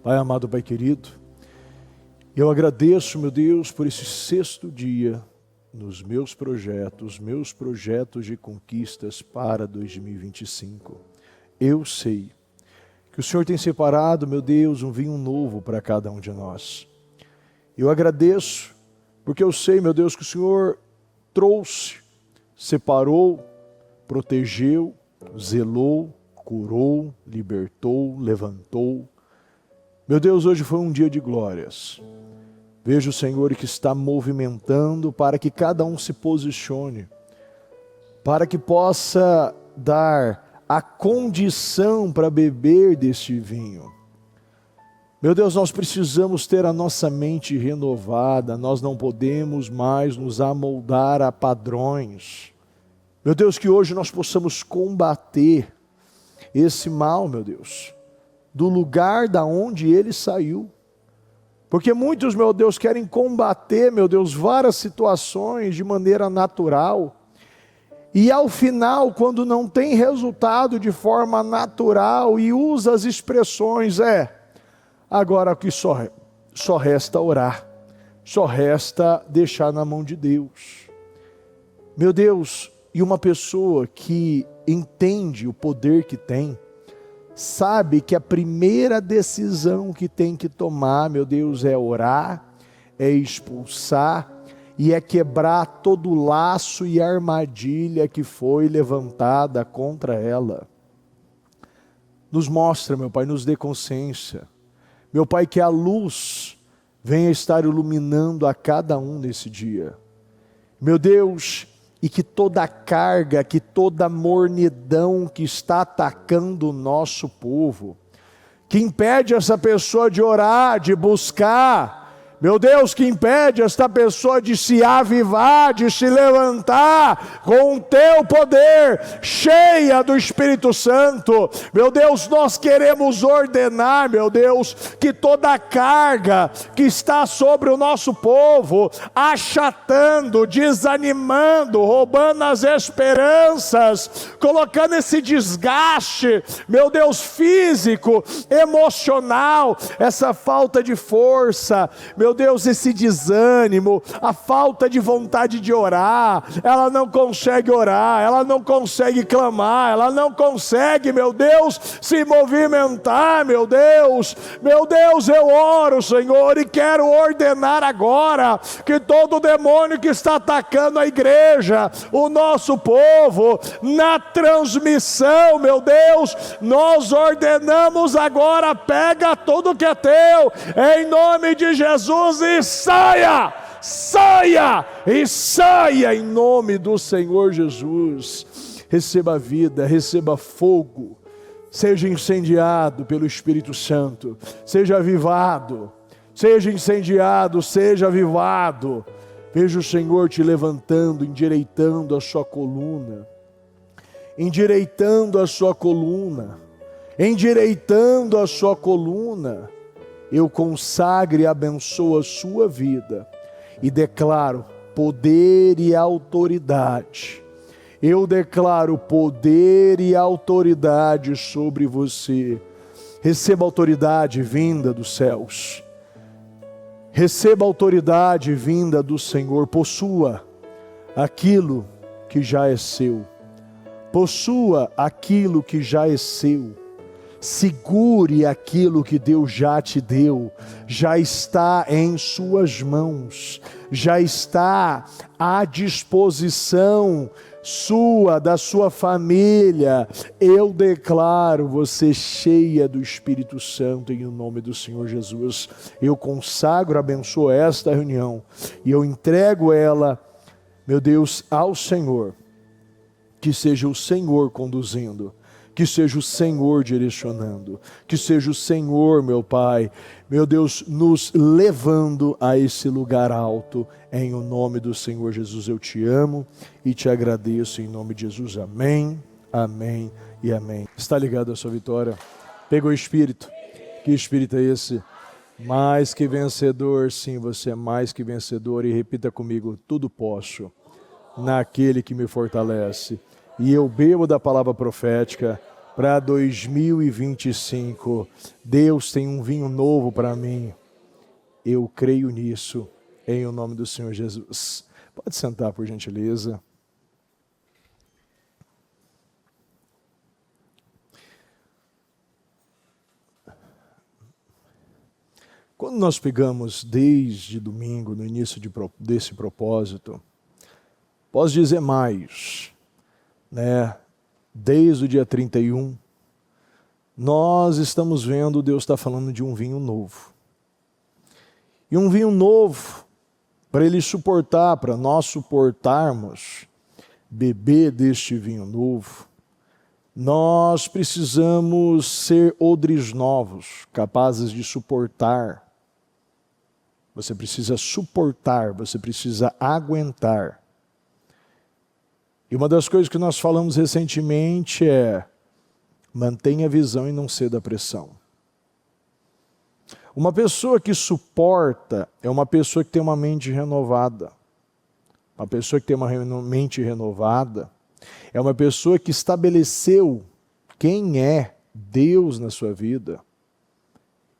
Pai amado, Pai querido, eu agradeço, meu Deus, por esse 6º dia nos meus projetos de conquistas para 2025. Eu sei que o Senhor tem separado, meu Deus, um vinho novo para cada um de nós. Eu agradeço, porque eu sei, meu Deus, que o Senhor trouxe, separou, protegeu, zelou, curou, libertou, levantou. Meu Deus, hoje foi um dia de glórias. Vejo o Senhor que está movimentando para que cada um se posicione, para que possa dar a condição para beber deste vinho. Meu Deus, nós precisamos ter a nossa mente renovada, nós não podemos mais nos amoldar a padrões. Meu Deus, que hoje nós possamos combater esse mal, meu Deus, do lugar da onde ele saiu. Porque muitos, meu Deus, querem combater, meu Deus, várias situações de maneira natural. E ao final, quando não tem resultado de forma natural e usa as expressões, agora que só resta orar, só resta deixar na mão de Deus. Meu Deus, e uma pessoa que entende o poder que tem, sabe que a primeira decisão que tem que tomar, meu Deus, é orar, é expulsar e é quebrar todo o laço e armadilha que foi levantada contra ela. Nos mostra, meu Pai, nos dê consciência. Meu Pai, que a luz venha estar iluminando a cada um nesse dia. Meu Deus, e que toda a carga, que toda a mornidão que está atacando o nosso povo, que impede essa pessoa de orar, de buscar, meu Deus, que impede esta pessoa de se avivar, de se levantar com o teu poder, cheia do Espírito Santo. Meu Deus, nós queremos ordenar, meu Deus, que toda a carga que está sobre o nosso povo, achatando, desanimando, roubando as esperanças, colocando esse desgaste, meu Deus, físico, emocional, essa falta de força, meu Deus, esse desânimo, a falta de vontade de orar, ela não consegue orar, ela não consegue clamar, ela não consegue, meu Deus, se movimentar, meu Deus, eu oro, Senhor, e quero ordenar agora, que todo demônio que está atacando a igreja, o nosso povo, na transmissão, meu Deus, nós ordenamos agora, pega tudo que é teu, em nome de Jesus, e saia em nome do Senhor Jesus. Receba vida, receba fogo, seja incendiado pelo Espírito Santo, seja avivado, seja incendiado, seja avivado. Veja o Senhor te levantando, endireitando a sua coluna, endireitando a sua coluna, endireitando a sua coluna. Eu consagro e abençoo a sua vida e declaro poder e autoridade. Eu declaro poder e autoridade sobre você. Receba autoridade vinda dos céus. Receba autoridade vinda do Senhor. Possua aquilo que já é seu. Possua aquilo que já é seu. Segure aquilo que Deus já te deu, já está em suas mãos, já está à disposição sua, da sua família. Eu declaro você cheia do Espírito Santo em nome do Senhor Jesus. Eu consagro, abençoo esta reunião e eu entrego ela, meu Deus, ao Senhor. Que seja o Senhor conduzindo, que seja o Senhor direcionando, que seja o Senhor, meu Pai, meu Deus, nos levando a esse lugar alto, em o nome do Senhor Jesus. Eu te amo e te agradeço em nome de Jesus. Amém, amém e amém. Está ligado a sua vitória? Pegou o Espírito? Que Espírito é esse? Mais que vencedor. Sim, você é mais que vencedor. E repita comigo: tudo posso naquele que me fortalece. E eu bebo da palavra profética para 2025. Deus tem um vinho novo para mim. Eu creio nisso, em o nome do Senhor Jesus. Pode sentar, por gentileza. Quando nós pegamos desde domingo, no início desse propósito, posso dizer mais, né? Desde o dia 31, nós estamos vendo Deus está falando de um vinho novo. E um vinho novo, para Ele suportar, para nós suportarmos, beber deste vinho novo, nós precisamos ser odres novos, capazes de suportar. Você precisa suportar, você precisa aguentar. E uma das coisas que nós falamos recentemente é: mantenha a visão e não ceda à pressão. Uma pessoa que suporta é uma pessoa que tem uma mente renovada. Uma pessoa que tem uma mente renovada é uma pessoa que estabeleceu quem é Deus na sua vida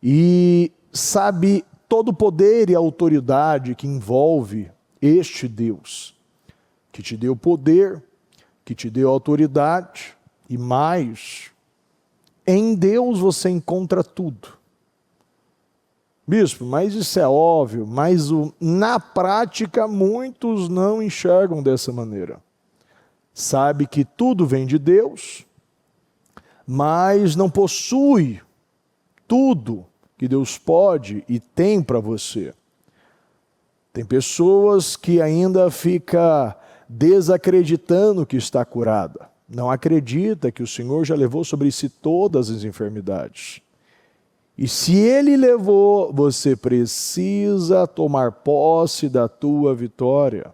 e sabe todo o poder e autoridade que envolve este Deus, que te deu poder, que te deu autoridade e mais, em Deus você encontra tudo. Bispo, mas isso é óbvio, mas na prática muitos não enxergam dessa maneira. Sabe que tudo vem de Deus, mas não possui tudo que Deus pode e tem para você. Tem pessoas que ainda ficam desacreditando que está curada. Não acredita que o Senhor já levou sobre si todas as enfermidades. E se Ele levou, você precisa tomar posse da tua vitória.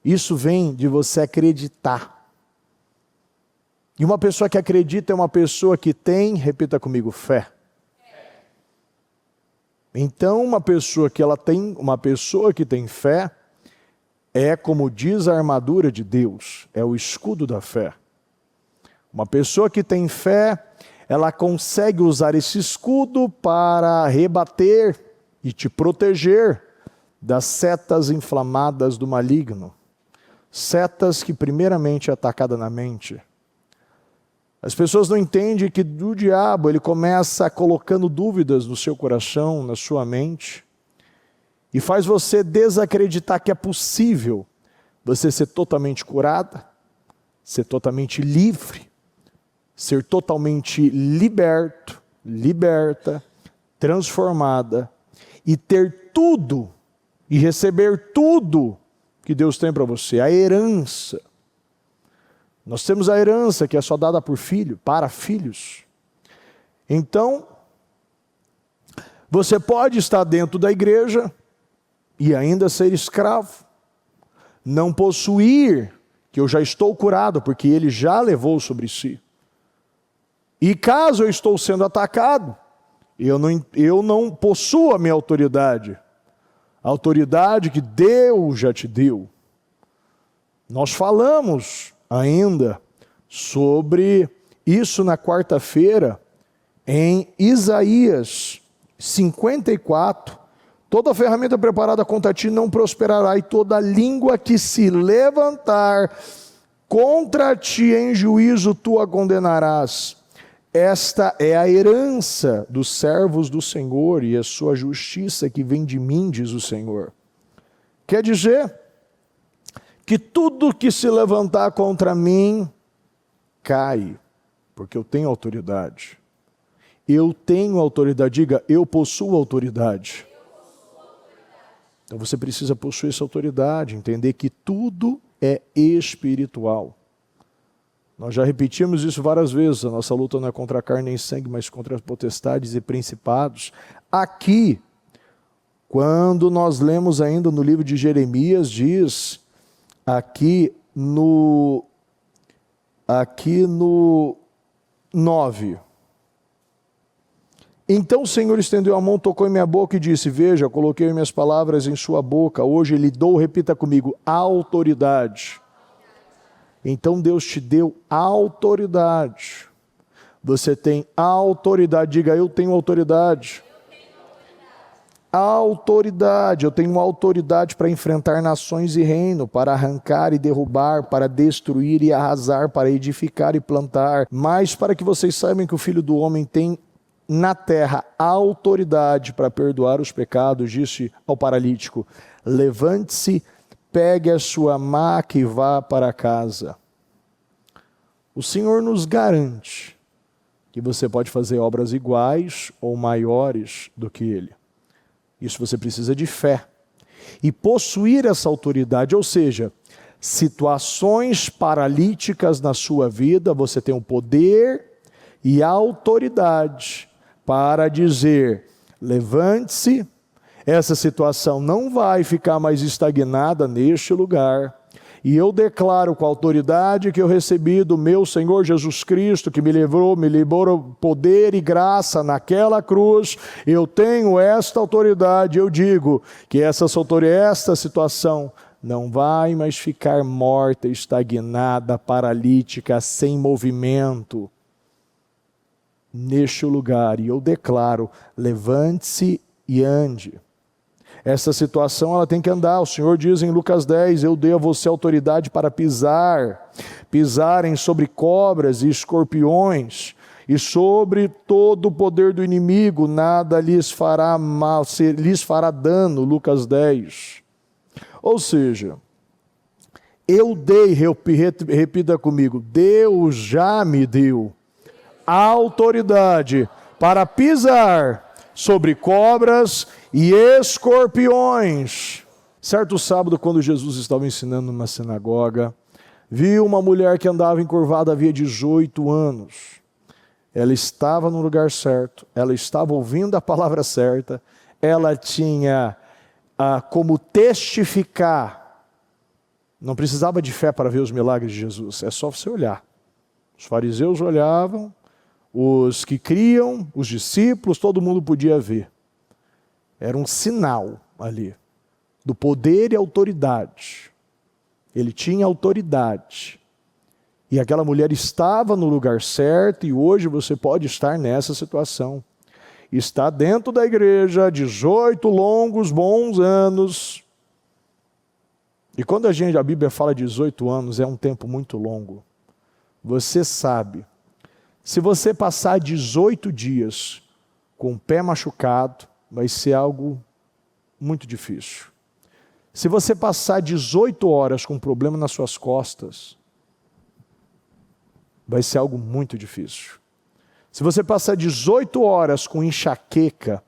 Isso vem de você acreditar. E uma pessoa que acredita é uma pessoa que tem, repita comigo, fé. Então, uma pessoa que tem fé é, como diz a armadura de Deus, é o escudo da fé. Uma pessoa que tem fé, ela consegue usar esse escudo para rebater e te proteger das setas inflamadas do maligno. Setas que primeiramente é atacada na mente. As pessoas não entendem que do diabo ele começa colocando dúvidas no seu coração, na sua mente, e faz você desacreditar que é possível você ser totalmente curada, ser totalmente livre, ser totalmente liberta, transformada e ter tudo e receber tudo que Deus tem para você, a herança. Nós temos a herança que é só dada por filho, para filhos. Então, você pode estar dentro da igreja e ainda ser escravo, não possuir, que eu já estou curado, porque Ele já levou sobre si. E caso eu estou sendo atacado, eu não possuo a minha autoridade, a autoridade que Deus já te deu. Nós falamos ainda sobre isso na quarta-feira, em Isaías 54, toda ferramenta preparada contra ti não prosperará, e toda língua que se levantar contra ti em juízo tu a condenarás. Esta é a herança dos servos do Senhor e a sua justiça que vem de mim, diz o Senhor. Quer dizer que tudo que se levantar contra mim cai, porque eu tenho autoridade. Eu tenho autoridade, diga, eu possuo autoridade. Então você precisa possuir essa autoridade, entender que tudo é espiritual. Nós já repetimos isso várias vezes, a nossa luta não é contra a carne nem sangue, mas contra as potestades e principados. Aqui, quando nós lemos ainda no livro de Jeremias, diz, aqui no 9, então o Senhor estendeu a mão, tocou em minha boca e disse, veja, coloquei minhas palavras em sua boca, hoje lhe dou, repita comigo, autoridade. Então Deus te deu autoridade. Você tem autoridade. Diga, eu tenho autoridade. Autoridade. Eu tenho autoridade para enfrentar nações e reino, para arrancar e derrubar, para destruir e arrasar, para edificar e plantar. Mas para que vocês saibam que o Filho do Homem tem na terra autoridade para perdoar os pecados, disse ao paralítico: levante-se, pegue a sua maca e vá para casa. O Senhor nos garante que você pode fazer obras iguais ou maiores do que Ele. Isso você precisa de fé. E possuir essa autoridade, ou seja, situações paralíticas na sua vida, você tem o poder e a autoridade para dizer: levante-se, essa situação não vai ficar mais estagnada neste lugar. E eu declaro com a autoridade que eu recebi do meu Senhor Jesus Cristo, que me liberou poder e graça naquela cruz, eu tenho esta autoridade, eu digo que esta situação não vai mais ficar morta, estagnada, paralítica, sem movimento neste lugar. E eu declaro: levante-se e ande. Essa situação ela tem que andar. O Senhor diz em Lucas 10, eu dei a você autoridade para pisarem sobre cobras e escorpiões, e sobre todo o poder do inimigo, nada lhes fará mal, lhes fará dano. Lucas 10. Ou seja, eu dei, repita comigo, Deus já me deu autoridade para pisar sobre cobras e escorpiões. Certo sábado, quando Jesus estava ensinando numa sinagoga, viu uma mulher que andava encurvada havia 18 anos. Ela estava no lugar certo, ela estava ouvindo a palavra certa, ela tinha como testificar. Não precisava de fé para ver os milagres de Jesus, é só você olhar. Os fariseus olhavam, os que criam, os discípulos, todo mundo podia ver. Era um sinal ali do poder e autoridade. Ele tinha autoridade. E aquela mulher estava no lugar certo, e hoje você pode estar nessa situação. Está dentro da igreja, 18 longos, bons anos. E quando a Bíblia fala 18 anos, é um tempo muito longo. Você sabe, se você passar 18 dias com o pé machucado, vai ser algo muito difícil. Se você passar 18 horas com um problema nas suas costas, vai ser algo muito difícil. Se você passar 18 horas com enxaqueca,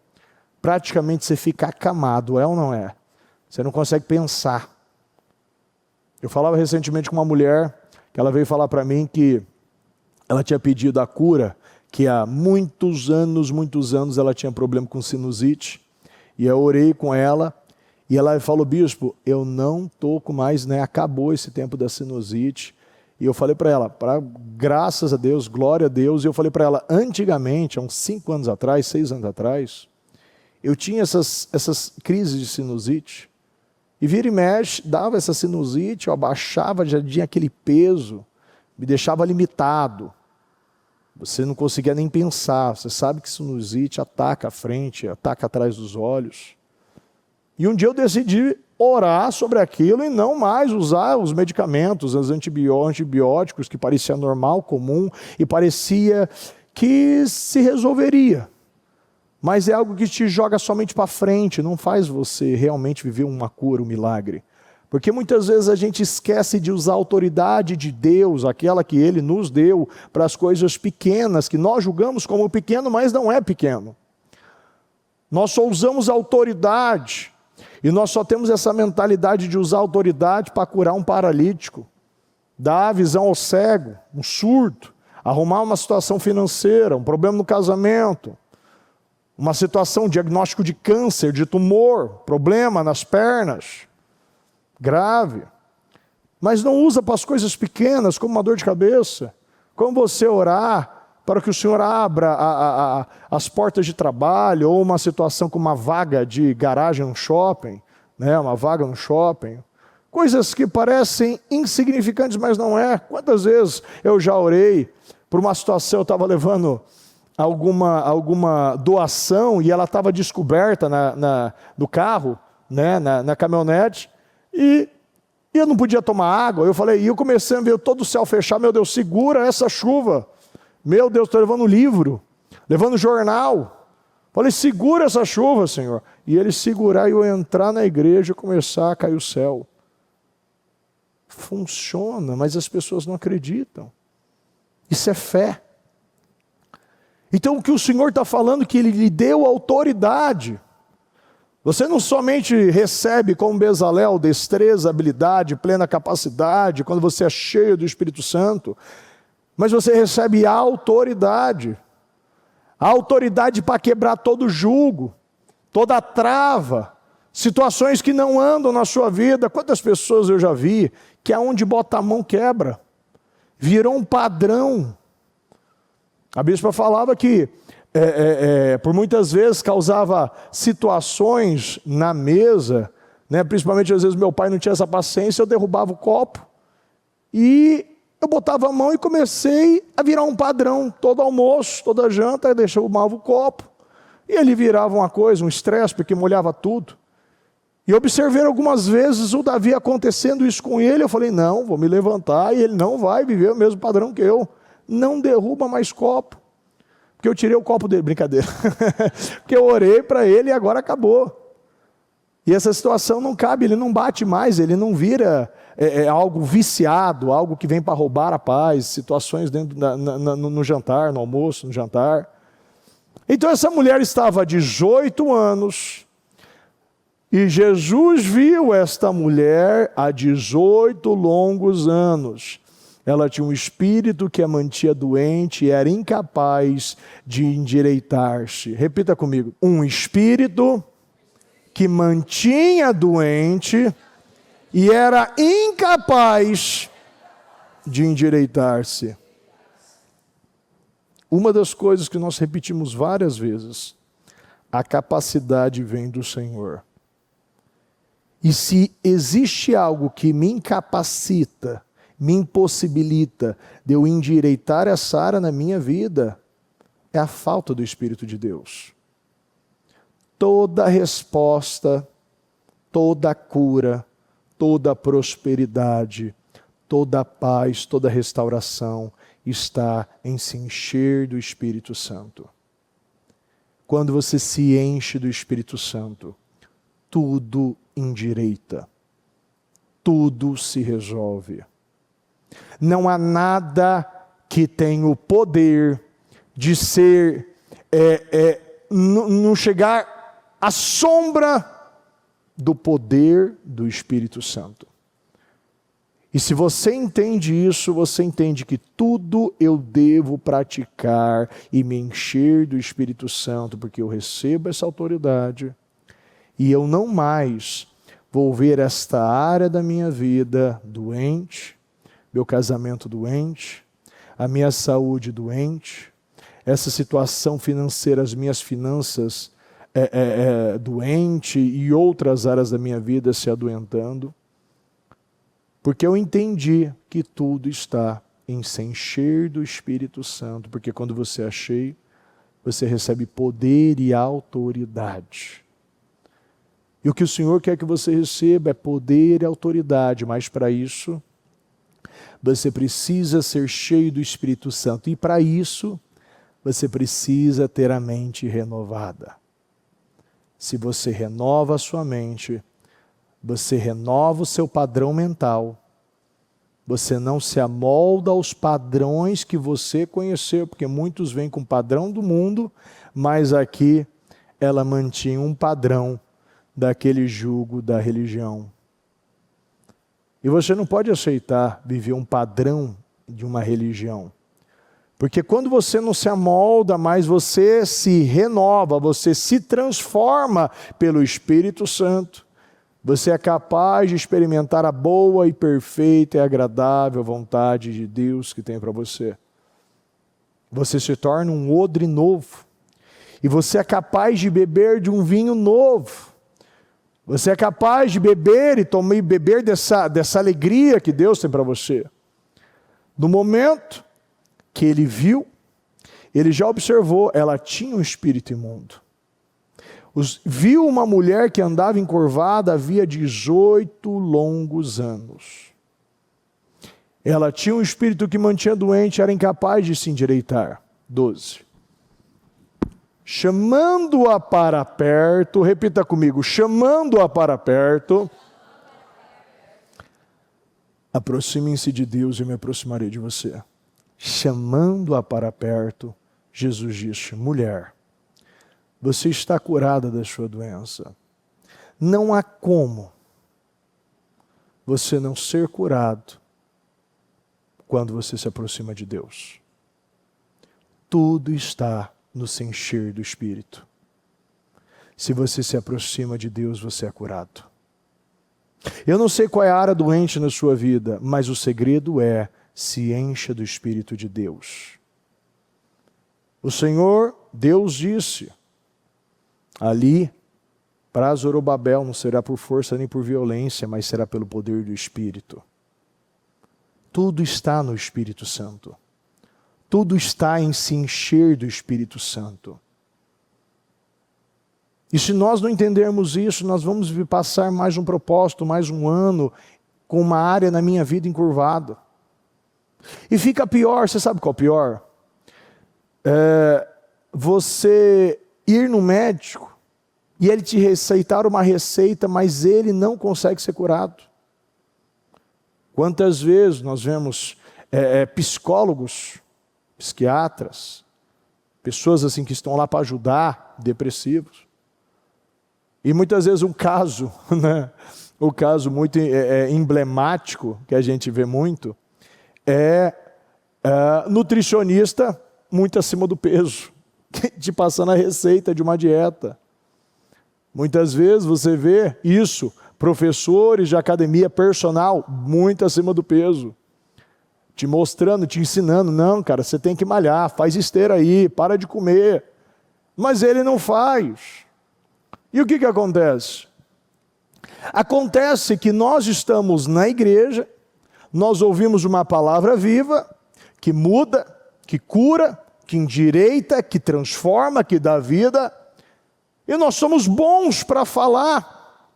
praticamente você fica acamado, é ou não é? Você não consegue pensar. Eu falava recentemente com uma mulher, que ela veio falar para mim que ela tinha pedido a cura, que há muitos anos ela tinha problema com sinusite, e eu orei com ela, e ela falou: bispo, eu não estou com mais, acabou esse tempo da sinusite. E eu falei para ela, graças a Deus, glória a Deus, e eu falei para ela, antigamente, há uns 5 anos atrás, 6 anos atrás, eu tinha essas crises de sinusite, e vira e mexe, dava essa sinusite, eu abaixava, já tinha aquele peso, me deixava limitado. Você não conseguia nem pensar. Você sabe que sinusite ataca a frente, ataca atrás dos olhos. E um dia eu decidi orar sobre aquilo e não mais usar os medicamentos, os antibióticos, que parecia normal, comum, e parecia que se resolveria. Mas é algo que te joga somente para frente, não faz você realmente viver uma cura, um milagre. Porque muitas vezes a gente esquece de usar a autoridade de Deus, aquela que Ele nos deu, para as coisas pequenas, que nós julgamos como pequeno, mas não é pequeno. Nós só usamos a autoridade, e nós só temos essa mentalidade de usar a autoridade para curar um paralítico, dar a visão ao cego, um surdo, arrumar uma situação financeira, um problema no casamento, uma situação, diagnóstico de câncer, de tumor, problema nas pernas, grave, mas não usa para as coisas pequenas, como uma dor de cabeça, como você orar para que o Senhor abra as portas de trabalho, ou uma situação como uma vaga de garagem no shopping, uma vaga no shopping, Coisas que parecem insignificantes, mas não é. Quantas vezes eu já orei por uma situação, eu estava levando alguma doação e ela estava descoberta no carro, né, na caminhonete, e eu não podia tomar água. E eu comecei a ver todo o céu fechar. Meu Deus, segura essa chuva. Meu Deus, estou levando livro, levando jornal. Falei, segura essa chuva, Senhor. E ele segurar e eu entrar na igreja e começar a cair o céu. Funciona, mas as pessoas não acreditam. Isso é fé. Então o que o Senhor está falando, que Ele lhe deu autoridade. Você não somente recebe como Bezalel destreza, habilidade, plena capacidade, quando você é cheio do Espírito Santo, mas você recebe autoridade. A autoridade para quebrar todo jugo, toda trava, situações que não andam na sua vida. Quantas pessoas eu já vi que aonde bota a mão quebra, virou um padrão. A bispa falava que por muitas vezes causava situações na mesa, né? Principalmente às vezes meu pai não tinha essa paciência, eu derrubava o copo e eu botava a mão e comecei a virar um padrão. Todo almoço, toda janta, eu derrubava o copo e ele virava uma coisa, um estresse, porque molhava tudo. E observei algumas vezes o Davi acontecendo isso com ele. Eu falei, não, vou me levantar, e ele não vai viver o mesmo padrão que eu. Não derruba mais copo. Porque eu tirei o copo dele, brincadeira. Porque eu orei para ele e agora acabou. E essa situação não cabe, ele não bate mais, ele não vira algo viciado, algo que vem para roubar a paz, situações dentro no jantar, no almoço, no jantar. Então essa mulher estava há 18 anos... E Jesus viu esta mulher há 18 longos anos. Ela tinha um espírito que a mantinha doente e era incapaz de endireitar-se. Repita comigo. Um espírito que mantinha doente e era incapaz de endireitar-se. Uma das coisas que nós repetimos várias vezes, a capacidade vem do Senhor. E se existe algo que me incapacita, me impossibilita de eu endireitar essa área na minha vida, é a falta do Espírito de Deus. Toda resposta, toda cura, toda prosperidade, toda paz, toda restauração está em se encher do Espírito Santo. Quando você se enche do Espírito Santo, tudo endireita, tudo se resolve. Não há nada que tenha o poder de ser, não chegar à sombra do poder do Espírito Santo. E se você entende isso, você entende que tudo eu devo praticar e me encher do Espírito Santo, porque eu recebo essa autoridade. E eu não mais vou ver esta área da minha vida doente, meu casamento doente, a minha saúde doente, essa situação financeira, as minhas finanças doente e outras áreas da minha vida se adoentando. Porque eu entendi que tudo está em se encher do Espírito Santo, porque quando você é cheio, você recebe poder e autoridade. E o que o Senhor quer que você receba é poder e autoridade, mas para isso, você precisa ser cheio do Espírito Santo. E para isso, você precisa ter a mente renovada. Se você renova a sua mente, você renova o seu padrão mental, você não se amolda aos padrões que você conheceu, porque muitos vêm com o padrão do mundo, mas aqui ela mantinha um padrão daquele jugo da religião. E você não pode aceitar viver um padrão de uma religião. Porque quando você não se amolda, mas você se renova, você se transforma pelo Espírito Santo, você é capaz de experimentar a boa e perfeita e agradável vontade de Deus que tem para você. Você se torna um odre novo. E você é capaz de beber de um vinho novo. Você é capaz de beber e beber dessa alegria que Deus tem para você. No momento que ele viu, ele já observou, ela tinha um espírito imundo. Viu uma mulher que andava encurvada havia 18 longos anos. Ela tinha um espírito que mantinha doente, era incapaz de se endireitar. 12. Chamando-a para perto, repita comigo, chamando-a para perto, aproximem-se de Deus e eu me aproximarei de você. Chamando-a para perto, Jesus disse, mulher, você está curada da sua doença. Não há como você não ser curado quando você se aproxima de Deus. Tudo está no se encher do Espírito. Se você se aproxima de Deus, você é curado. Eu não sei qual é a área doente na sua vida, mas o segredo é se encha do Espírito de Deus. O Senhor, Deus disse, ali, para Zorobabel não será por força nem por violência, mas será pelo poder do Espírito. Tudo está no Espírito Santo. Tudo está em se encher do Espírito Santo. E se nós não entendermos isso, nós vamos passar mais um propósito, mais um ano, com uma área na minha vida encurvada. E fica pior, você sabe qual é o pior? Você ir no médico e ele te receitar uma receita, mas ele não consegue ser curado. Quantas vezes nós vemos psicólogos, psiquiatras, pessoas assim que estão lá para ajudar depressivos. E muitas vezes um caso, né, o caso muito emblemático que a gente vê muito é nutricionista muito acima do peso, te passando a receita de uma dieta. Muitas vezes você vê isso, professores de academia personal muito acima do peso, te mostrando, te ensinando, não cara, você tem que malhar, faz esteira aí, para de comer. Mas ele não faz. E o que acontece? Acontece que nós estamos na igreja, nós ouvimos uma palavra viva, que muda, que cura, que endireita, que transforma, que dá vida, e nós somos bons para falar.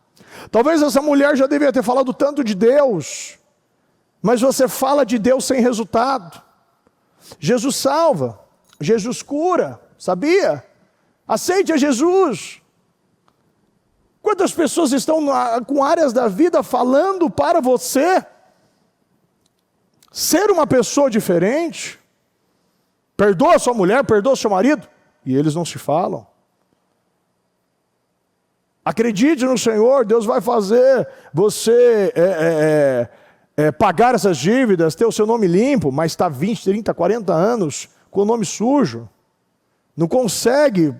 Talvez essa mulher já devia ter falado tanto de Deus, mas você fala de Deus sem resultado. Jesus salva, Jesus cura, sabia? Aceite a Jesus. Quantas pessoas estão com áreas da vida falando para você ser uma pessoa diferente? Perdoa sua mulher, perdoa seu marido, e eles não se falam. Acredite no Senhor, Deus vai fazer você pagar essas dívidas, ter o seu nome limpo, mas está 20, 30, 40 anos com o nome sujo. Não consegue,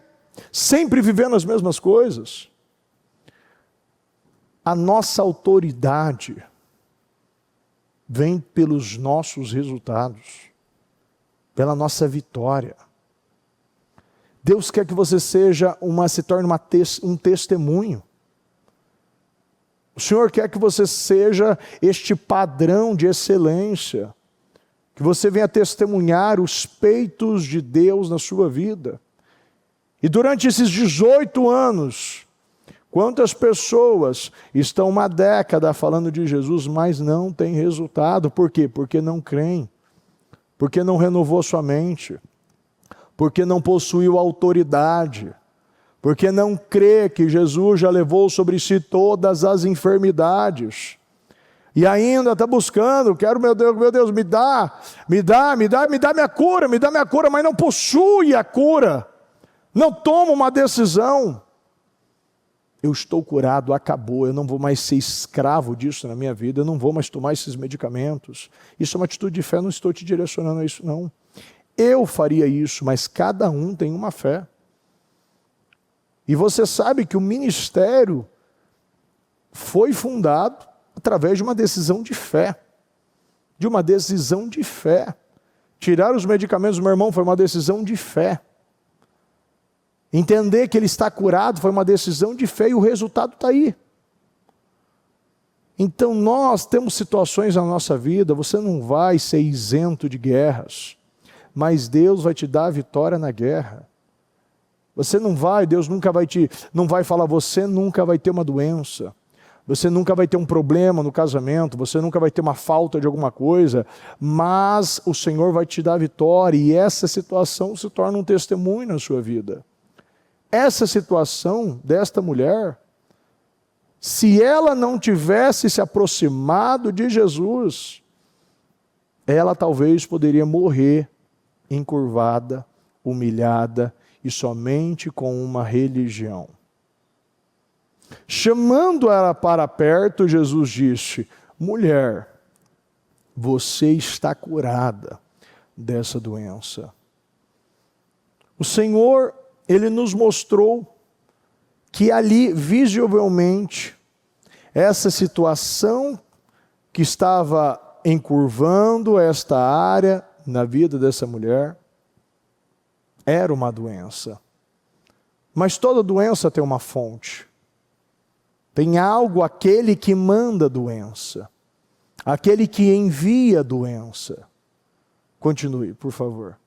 sempre vivendo as mesmas coisas. A nossa autoridade vem pelos nossos resultados, pela nossa vitória. Deus quer que você se torne um testemunho. O Senhor quer que você seja este padrão de excelência, que você venha testemunhar os feitos de Deus na sua vida. E durante esses 18 anos, quantas pessoas estão uma década falando de Jesus, mas não tem resultado? Por quê? Porque não creem, porque não renovou sua mente, porque não possuiu autoridade, porque não crê que Jesus já levou sobre si todas as enfermidades. E ainda está buscando, quero, meu Deus, me dá minha cura, mas não possui a cura, não toma uma decisão. Eu estou curado, acabou, eu não vou mais ser escravo disso na minha vida, eu não vou mais tomar esses medicamentos. Isso é uma atitude de fé, não estou te direcionando a isso não. Eu faria isso, mas cada um tem uma fé. E você sabe que o ministério foi fundado através de uma decisão de fé. De uma decisão de fé. Tirar os medicamentos do meu irmão foi uma decisão de fé. Entender que ele está curado foi uma decisão de fé e o resultado está aí. Então nós temos situações na nossa vida, você não vai ser isento de guerras, mas Deus vai te dar a vitória na guerra. Você não vai, Deus nunca vai não vai falar, você nunca vai ter uma doença, você nunca vai ter um problema no casamento, você nunca vai ter uma falta de alguma coisa, mas o Senhor vai te dar a vitória e essa situação se torna um testemunho na sua vida. Essa situação desta mulher, se ela não tivesse se aproximado de Jesus, ela talvez poderia morrer encurvada, humilhada e somente com uma religião. Chamando ela para perto, Jesus disse: mulher, você está curada dessa doença. O Senhor, Ele nos mostrou que ali, visivelmente, essa situação que estava encurvando esta área na vida dessa mulher, era uma doença. Mas toda doença tem uma fonte. Tem algo, aquele que manda a doença, aquele que envia a doença. Continue, por favor.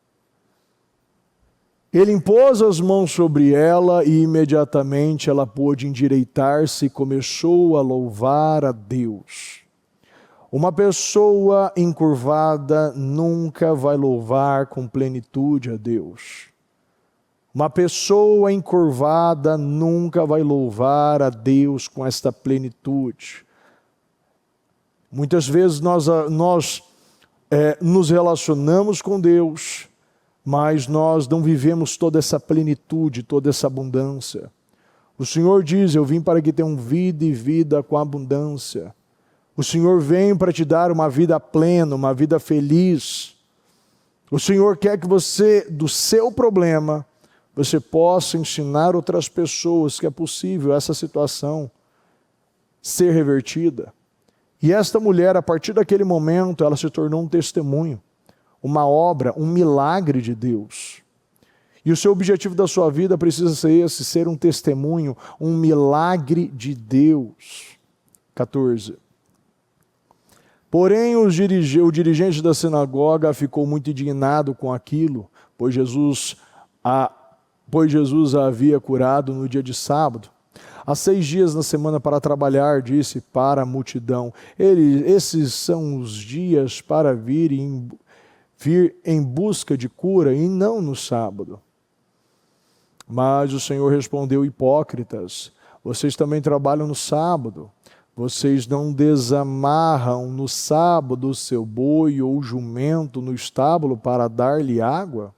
Ele impôs as mãos sobre ela e imediatamente ela pôde endireitar-se e começou a louvar a Deus. Uma pessoa encurvada nunca vai louvar com plenitude a Deus. Uma pessoa encurvada nunca vai louvar a Deus com esta plenitude. Muitas vezes nós nos relacionamos com Deus, mas nós não vivemos toda essa plenitude, toda essa abundância. O Senhor diz: eu vim para que tenham vida e vida com abundância. O Senhor vem para te dar uma vida plena, uma vida feliz. O Senhor quer que você, do seu problema, você possa ensinar outras pessoas que é possível essa situação ser revertida. E esta mulher, a partir daquele momento, ela se tornou um testemunho, uma obra, um milagre de Deus. E o seu objetivo da sua vida precisa ser esse, ser um testemunho, um milagre de Deus. 14. Porém, o dirigente da sinagoga ficou muito indignado com aquilo, pois Jesus a havia curado no dia de sábado. Há 6 dias na semana para trabalhar, disse para a multidão. Esses são os dias para vir em busca de cura e não no sábado. Mas o Senhor respondeu: hipócritas, vocês também trabalham no sábado. Vocês não desamarram no sábado o seu boi ou jumento no estábulo para dar-lhe água?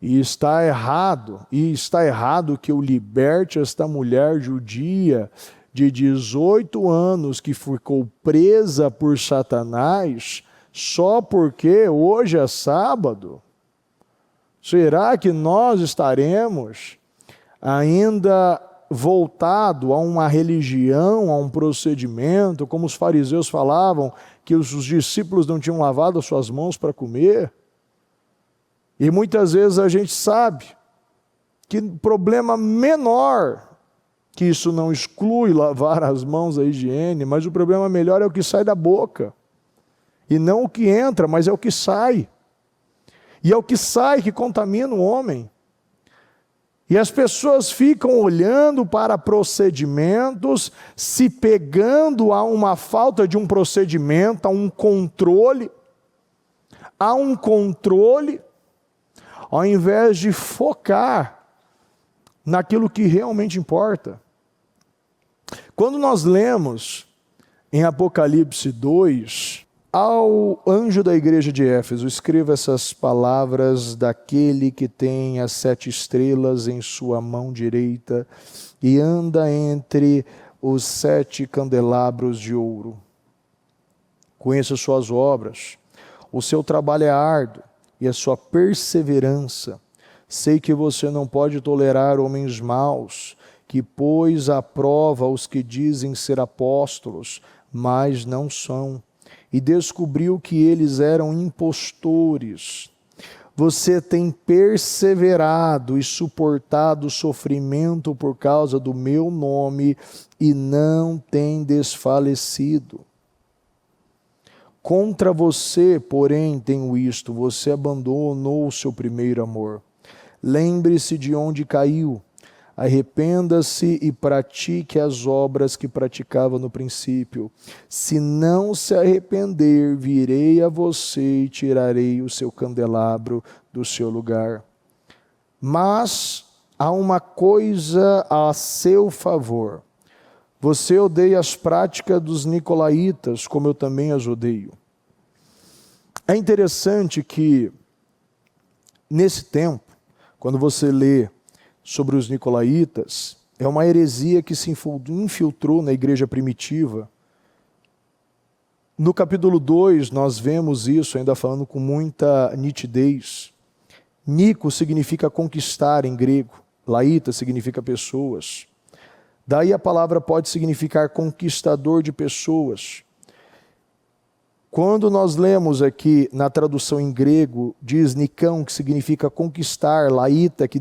E está errado que eu liberte esta mulher judia de 18 anos que ficou presa por Satanás só porque hoje é sábado? Será que nós estaremos ainda voltado a uma religião, a um procedimento, como os fariseus falavam, que os discípulos não tinham lavado as suas mãos para comer? E muitas vezes a gente sabe que problema menor, que isso não exclui lavar as mãos, a higiene, mas o problema melhor é o que sai da boca. E não o que entra, mas é o que sai. E é o que sai que contamina o homem. E as pessoas ficam olhando para procedimentos, se pegando a uma falta de um procedimento, a um controle, ao invés de focar naquilo que realmente importa. Quando nós lemos em Apocalipse 2, ao anjo da igreja de Éfeso, escreva essas palavras daquele que tem as 7 estrelas em sua mão direita e anda entre os 7 candelabros de ouro. Conheço as suas obras, o seu trabalho é árduo e a sua perseverança. Sei que você não pode tolerar homens maus, que pôs à prova os que dizem ser apóstolos, mas não são. E descobriu que eles eram impostores. você tem perseverado e suportado o sofrimento por causa do meu nome e não tem desfalecido. Contra você, porém, tenho isto: você abandonou o seu primeiro amor. Lembre-se de onde caiu, arrependa-se e pratique as obras que praticava no princípio. Se não se arrepender, virei a você e tirarei o seu candelabro do seu lugar. Mas há uma coisa a seu favor. Você odeia as práticas dos nicolaítas, como eu também as odeio. É interessante que, nesse tempo, quando você lê sobre os nicolaítas, é uma heresia que se infiltrou na igreja primitiva. No capítulo 2, nós vemos isso, ainda falando com muita nitidez. Nico significa conquistar em grego, laíta significa pessoas. Daí a palavra pode significar conquistador de pessoas. Quando nós lemos aqui na tradução em grego, diz Nicão, que significa conquistar, laíta, que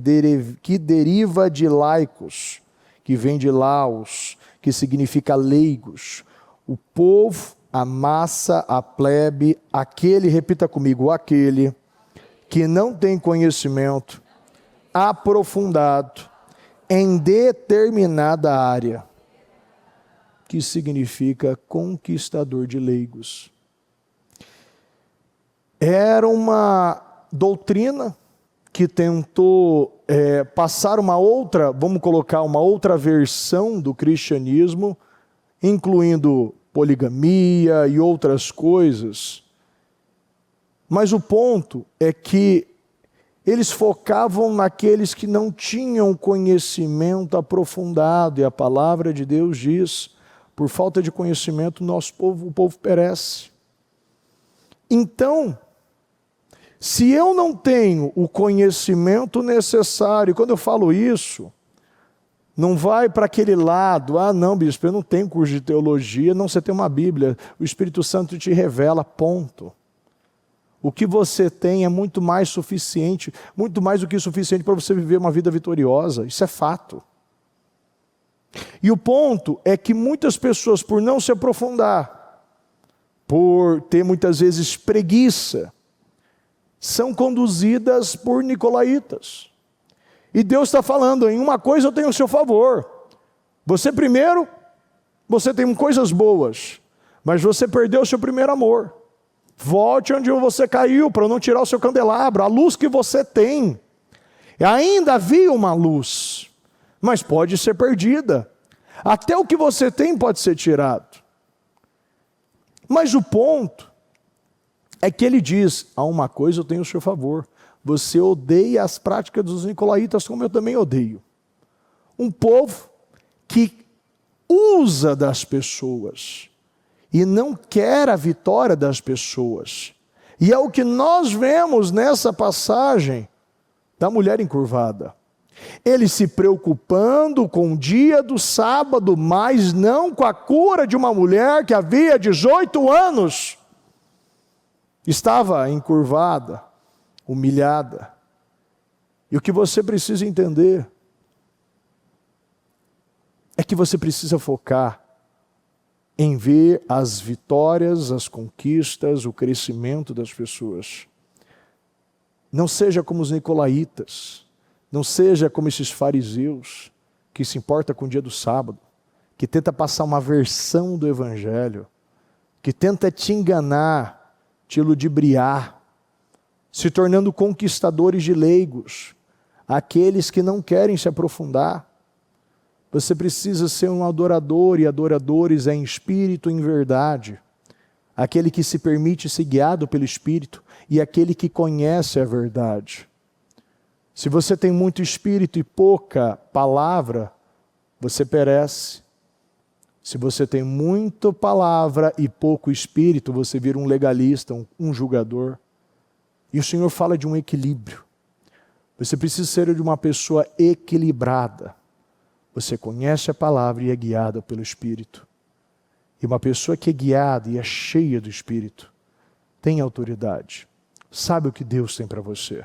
deriva de laicos, que vem de laos, que significa leigos. O povo, a massa, a plebe, aquele, repita comigo, aquele que não tem conhecimento aprofundado em determinada área, que significa conquistador de leigos. Era uma doutrina que tentou passar uma outra, vamos colocar uma outra versão do cristianismo, incluindo poligamia e outras coisas. Mas o ponto é que eles focavam naqueles que não tinham conhecimento aprofundado, e a palavra de Deus diz, por falta de conhecimento, o povo perece. Então, se eu não tenho o conhecimento necessário, quando eu falo isso, não vai para aquele lado, não, bispo, eu não tenho curso de teologia, não, você tem uma Bíblia, o Espírito Santo te revela, ponto. O que você tem é muito mais suficiente, muito mais do que suficiente para você viver uma vida vitoriosa, isso é fato. E o ponto é que muitas pessoas, por não se aprofundar, por ter muitas vezes preguiça, são conduzidas por nicolaítas. E Deus está falando, em uma coisa eu tenho o seu favor. Você primeiro, você tem coisas boas, mas você perdeu o seu primeiro amor. Volte onde você caiu, para não tirar o seu candelabro, a luz que você tem. Ainda havia uma luz, mas pode ser perdida. Até o que você tem pode ser tirado. Mas o ponto é que ele diz, há uma coisa eu tenho a seu favor. Você odeia as práticas dos nicolaítas, como eu também odeio. Um povo que usa das pessoas e não quer a vitória das pessoas. E é o que nós vemos nessa passagem da mulher encurvada. Ele se preocupando com o dia do sábado, mas não com a cura de uma mulher que havia 18 anos estava encurvada, humilhada. E o que você precisa entender é que você precisa focar em ver as vitórias, as conquistas, o crescimento das pessoas. Não seja como os nicolaítas, não seja como esses fariseus, que se importa com o dia do sábado, que tenta passar uma versão do evangelho, que tenta te enganar, te ludibriar, se tornando conquistadores de leigos, aqueles que não querem se aprofundar. Você precisa ser um adorador, e adoradores em espírito e em verdade. Aquele que se permite ser guiado pelo Espírito e aquele que conhece a verdade. Se você tem muito espírito e pouca palavra, você perece. Se você tem muita palavra e pouco espírito, você vira um legalista, um julgador. E o Senhor fala de um equilíbrio. Você precisa ser de uma pessoa equilibrada. Você conhece a palavra e é guiada pelo Espírito. E uma pessoa que é guiada e é cheia do Espírito, tem autoridade. Sabe o que Deus tem para você.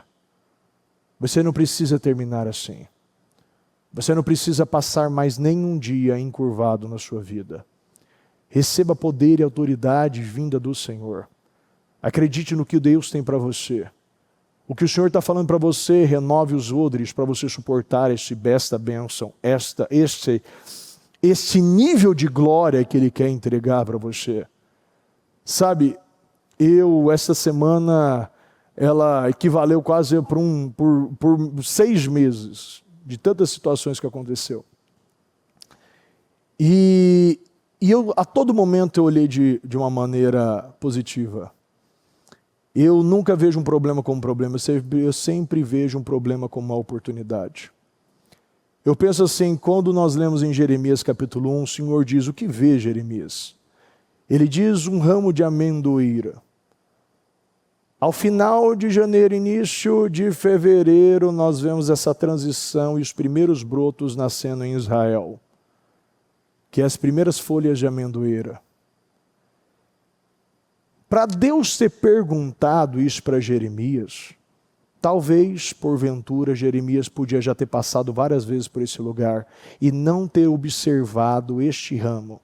Você não precisa terminar assim. Você não precisa passar mais nenhum dia encurvado na sua vida. Receba poder e autoridade vinda do Senhor. Acredite no que Deus tem para você. O que o Senhor está falando para você, renove os odres para você suportar esta bênção, este nível de glória que Ele quer entregar para você. Sabe, esta semana, ela equivaleu quase por 6 meses de tantas situações que aconteceu. E eu, a todo momento, eu olhei de uma maneira positiva. Eu nunca vejo um problema como um problema, eu sempre vejo um problema como uma oportunidade. Eu penso assim, quando nós lemos em Jeremias capítulo 1, o Senhor diz, o que vê Jeremias? Ele diz um ramo de amendoeira. Ao final de janeiro, início de fevereiro, nós vemos essa transição e os primeiros brotos nascendo em Israel, que é as primeiras folhas de amendoeira. Para Deus ter perguntado isso para Jeremias, talvez, porventura, Jeremias podia já ter passado várias vezes por esse lugar e não ter observado este ramo.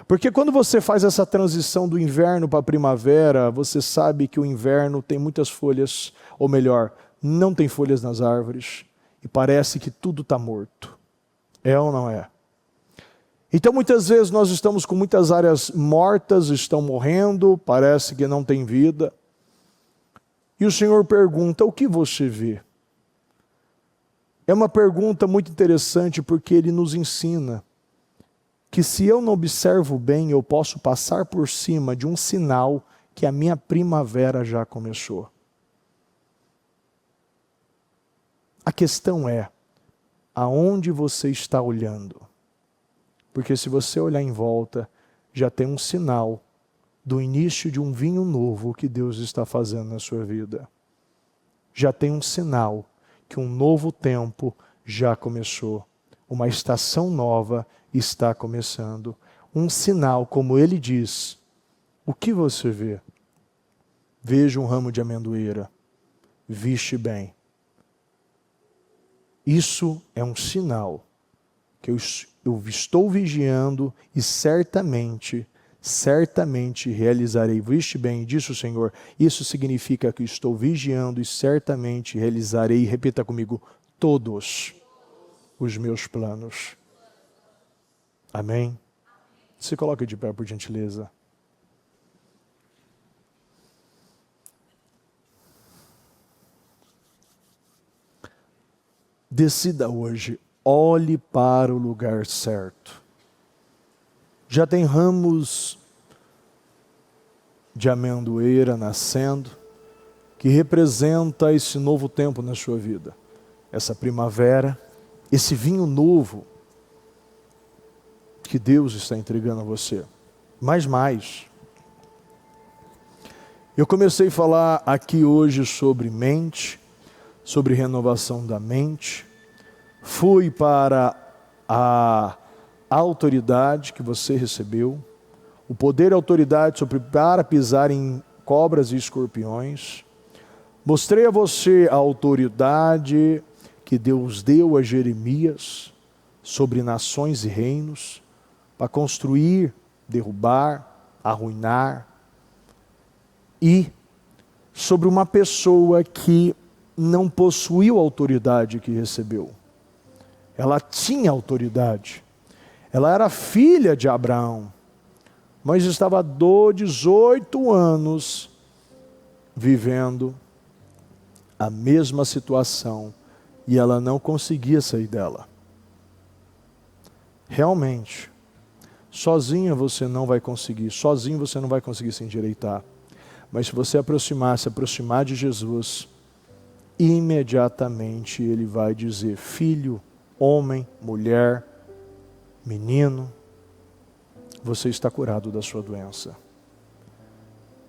Porque quando você faz essa transição do inverno para a primavera, você sabe que o inverno tem muitas folhas, ou melhor, não tem folhas nas árvores, e parece que tudo está morto. É ou não é? Então muitas vezes nós estamos com muitas áreas mortas, estão morrendo, parece que não tem vida. E o Senhor pergunta, o que você vê? É uma pergunta muito interessante porque Ele nos ensina que se eu não observo bem, eu posso passar por cima de um sinal que a minha primavera já começou. A questão é, aonde você está olhando? Porque se você olhar em volta, já tem um sinal do início de um vinho novo que Deus está fazendo na sua vida. Já tem um sinal que um novo tempo já começou. Uma estação nova está começando. Um sinal, como Ele diz. O que você vê? Veja um ramo de amendoeira. Viste bem. Isso é um sinal que eu estou vigiando e certamente realizarei. Viste bem, disse o Senhor. Isso significa que estou vigiando e certamente realizarei. Repita comigo, todos os meus planos. Amém? Se coloque de pé, por gentileza. Decida hoje, olhe para o lugar certo. Já tem ramos de amendoeira nascendo, que representa esse novo tempo na sua vida. Essa primavera, esse vinho novo que Deus está entregando a você. Mais. Eu comecei a falar aqui hoje sobre mente, sobre renovação da mente. Fui para a autoridade que você recebeu, o poder e autoridade para pisar em cobras e escorpiões. Mostrei a você a autoridade que Deus deu a Jeremias sobre nações e reinos, para construir, derrubar, arruinar, e sobre uma pessoa que não possuiu a autoridade que recebeu. Ela tinha autoridade. Ela era filha de Abraão, mas estava há 18 anos vivendo a mesma situação e ela não conseguia sair dela. Realmente, sozinha você não vai conseguir, sozinho você não vai conseguir se endireitar. Mas se você se aproximar de Jesus, imediatamente Ele vai dizer, filho, homem, mulher, menino, você está curado da sua doença.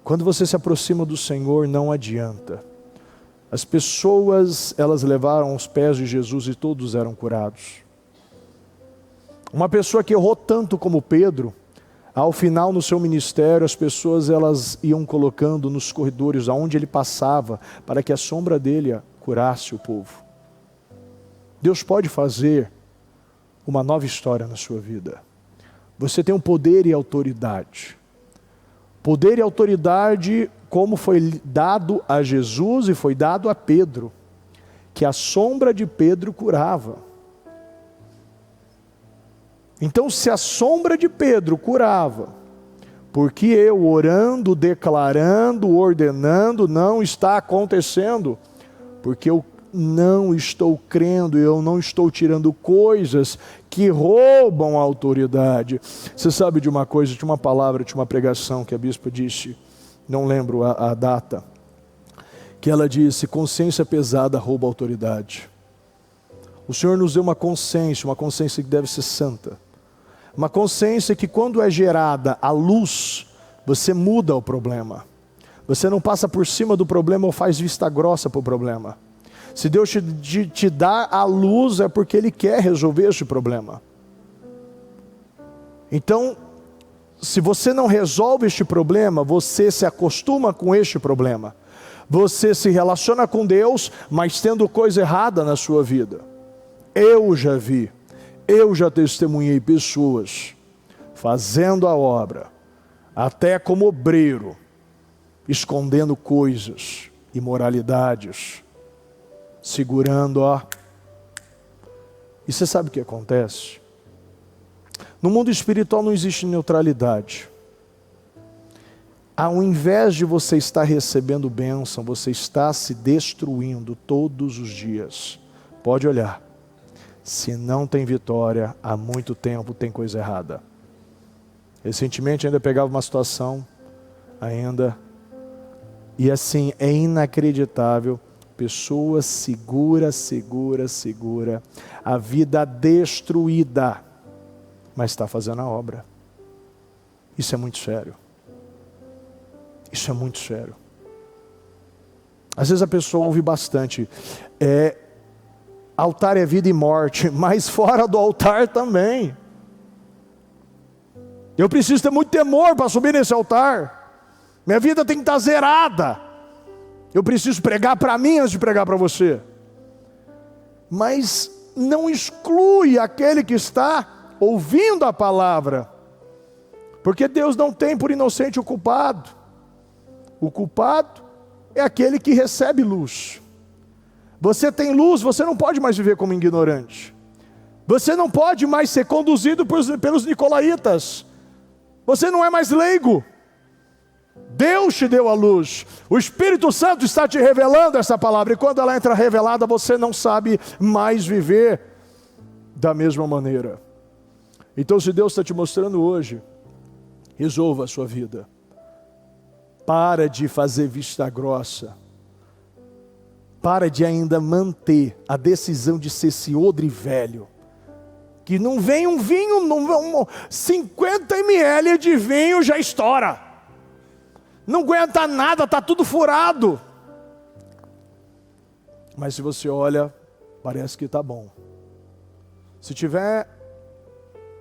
Quando você se aproxima do Senhor, não adianta. As pessoas, elas levaram aos pés de Jesus e todos eram curados. Uma pessoa que errou tanto como Pedro, ao final no seu ministério, as pessoas elas iam colocando nos corredores aonde ele passava, para que a sombra dele curasse o povo. Deus pode fazer uma nova história na sua vida. Você tem um poder e autoridade. Poder e autoridade como foi dado a Jesus e foi dado a Pedro, que a sombra de Pedro curava. Então, se a sombra de Pedro curava, porque eu orando, declarando, ordenando, não está acontecendo, porque eu não estou crendo, eu não estou tirando coisas que roubam a autoridade. Você sabe de uma coisa, de uma palavra, de uma pregação que a bispa disse, não lembro a data, que ela disse: consciência pesada rouba a autoridade. O Senhor nos deu uma consciência que deve ser santa. Uma consciência que quando é gerada a luz, você muda o problema. Você não passa por cima do problema ou faz vista grossa para o problema. Se Deus te dá a luz, é porque Ele quer resolver esse problema. Então, se você não resolve este problema, você se acostuma com este problema. Você se relaciona com Deus, mas tendo coisa errada na sua vida. Eu já testemunhei pessoas fazendo a obra, até como obreiro, escondendo coisas, imoralidades, segurando, E você sabe o que acontece? No mundo espiritual não existe neutralidade. Ao invés de você estar recebendo bênção, você está se destruindo todos os dias. Pode olhar. Se não tem vitória, há muito tempo tem coisa errada. Recentemente ainda pegava uma situação, e assim, é inacreditável. Pessoa segura, a vida destruída, mas está fazendo a obra. Isso é muito sério. Isso é muito sério. Às vezes a pessoa ouve bastante, altar é vida e morte, mas fora do altar também. Eu preciso ter muito temor para subir nesse altar. Minha vida tem que estar zerada. Eu preciso pregar para mim antes de pregar para você. Mas não exclui aquele que está ouvindo a palavra. Porque Deus não tem por inocente o culpado. O culpado é aquele que recebe luz. Você tem luz, você não pode mais viver como ignorante. Você não pode mais ser conduzido pelos nicolaítas. Você não é mais leigo. Deus te deu a luz. O Espírito Santo está te revelando essa palavra. E quando ela entra revelada, você não sabe mais viver da mesma maneira. Então, se Deus está te mostrando hoje, resolva a sua vida. Para de fazer vista grossa. Para de ainda manter a decisão de ser esse odre velho. Que não vem um vinho, 50 ml de vinho já estoura. Não aguenta nada, está tudo furado. Mas se você olha, parece que está bom. Se tiver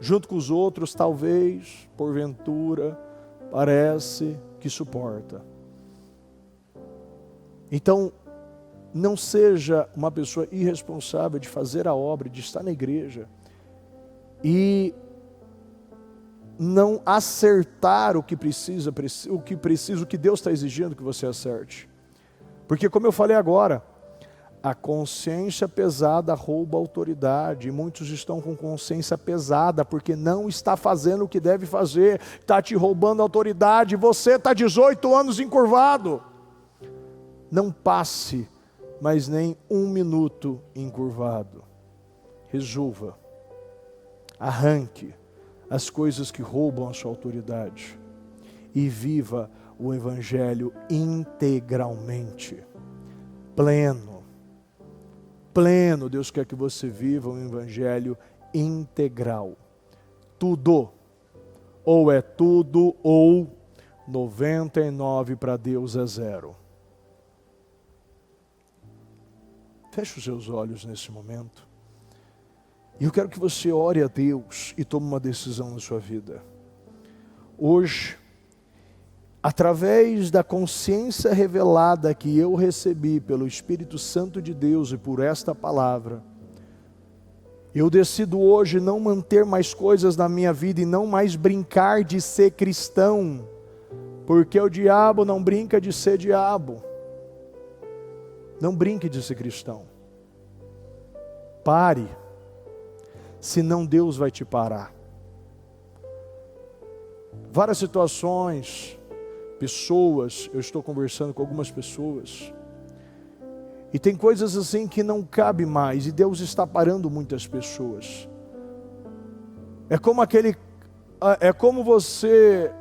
junto com os outros, talvez, porventura, parece que suporta. Então, não seja uma pessoa irresponsável de fazer a obra, de estar na igreja e não acertar o que precisa, o que Deus está exigindo que você acerte. Porque, como eu falei agora, a consciência pesada rouba a autoridade. E muitos estão com consciência pesada porque não está fazendo o que deve fazer, está te roubando a autoridade. Você está 18 anos encurvado. Não passe mais nem um minuto encurvado. Resolva. Arranque as coisas que roubam a sua autoridade e viva o Evangelho integralmente, pleno. Deus quer que você viva um Evangelho integral. Tudo, ou é tudo, ou 99 para Deus é 0. Feche os seus olhos nesse momento. E eu quero que você ore a Deus e tome uma decisão na sua vida. Hoje, através da consciência revelada que eu recebi pelo Espírito Santo de Deus e por esta palavra, eu decido hoje não manter mais coisas na minha vida e não mais brincar de ser cristão, porque o diabo não brinca de ser diabo. Não brinque de ser cristão. Pare, senão Deus vai te parar. Várias situações, pessoas, eu estou conversando com algumas pessoas, e tem coisas assim que não cabe mais, e Deus está parando muitas pessoas. É como você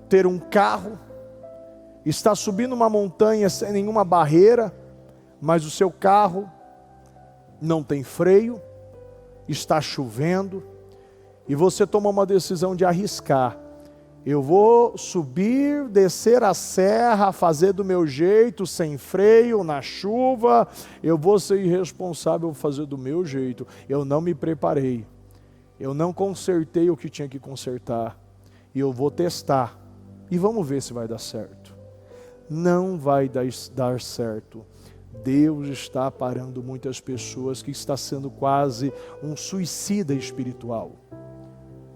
ter um carro, está subindo uma montanha sem nenhuma barreira, mas o seu carro não tem freio, está chovendo, e você toma uma decisão de arriscar. Eu vou subir, descer a serra, fazer do meu jeito, sem freio, na chuva. Eu vou ser irresponsável, vou fazer do meu jeito. Eu não me preparei. Eu não consertei o que tinha que consertar. E eu vou testar. E vamos ver se vai dar certo. Não vai dar certo. Deus está parando muitas pessoas que está sendo quase um suicida espiritual.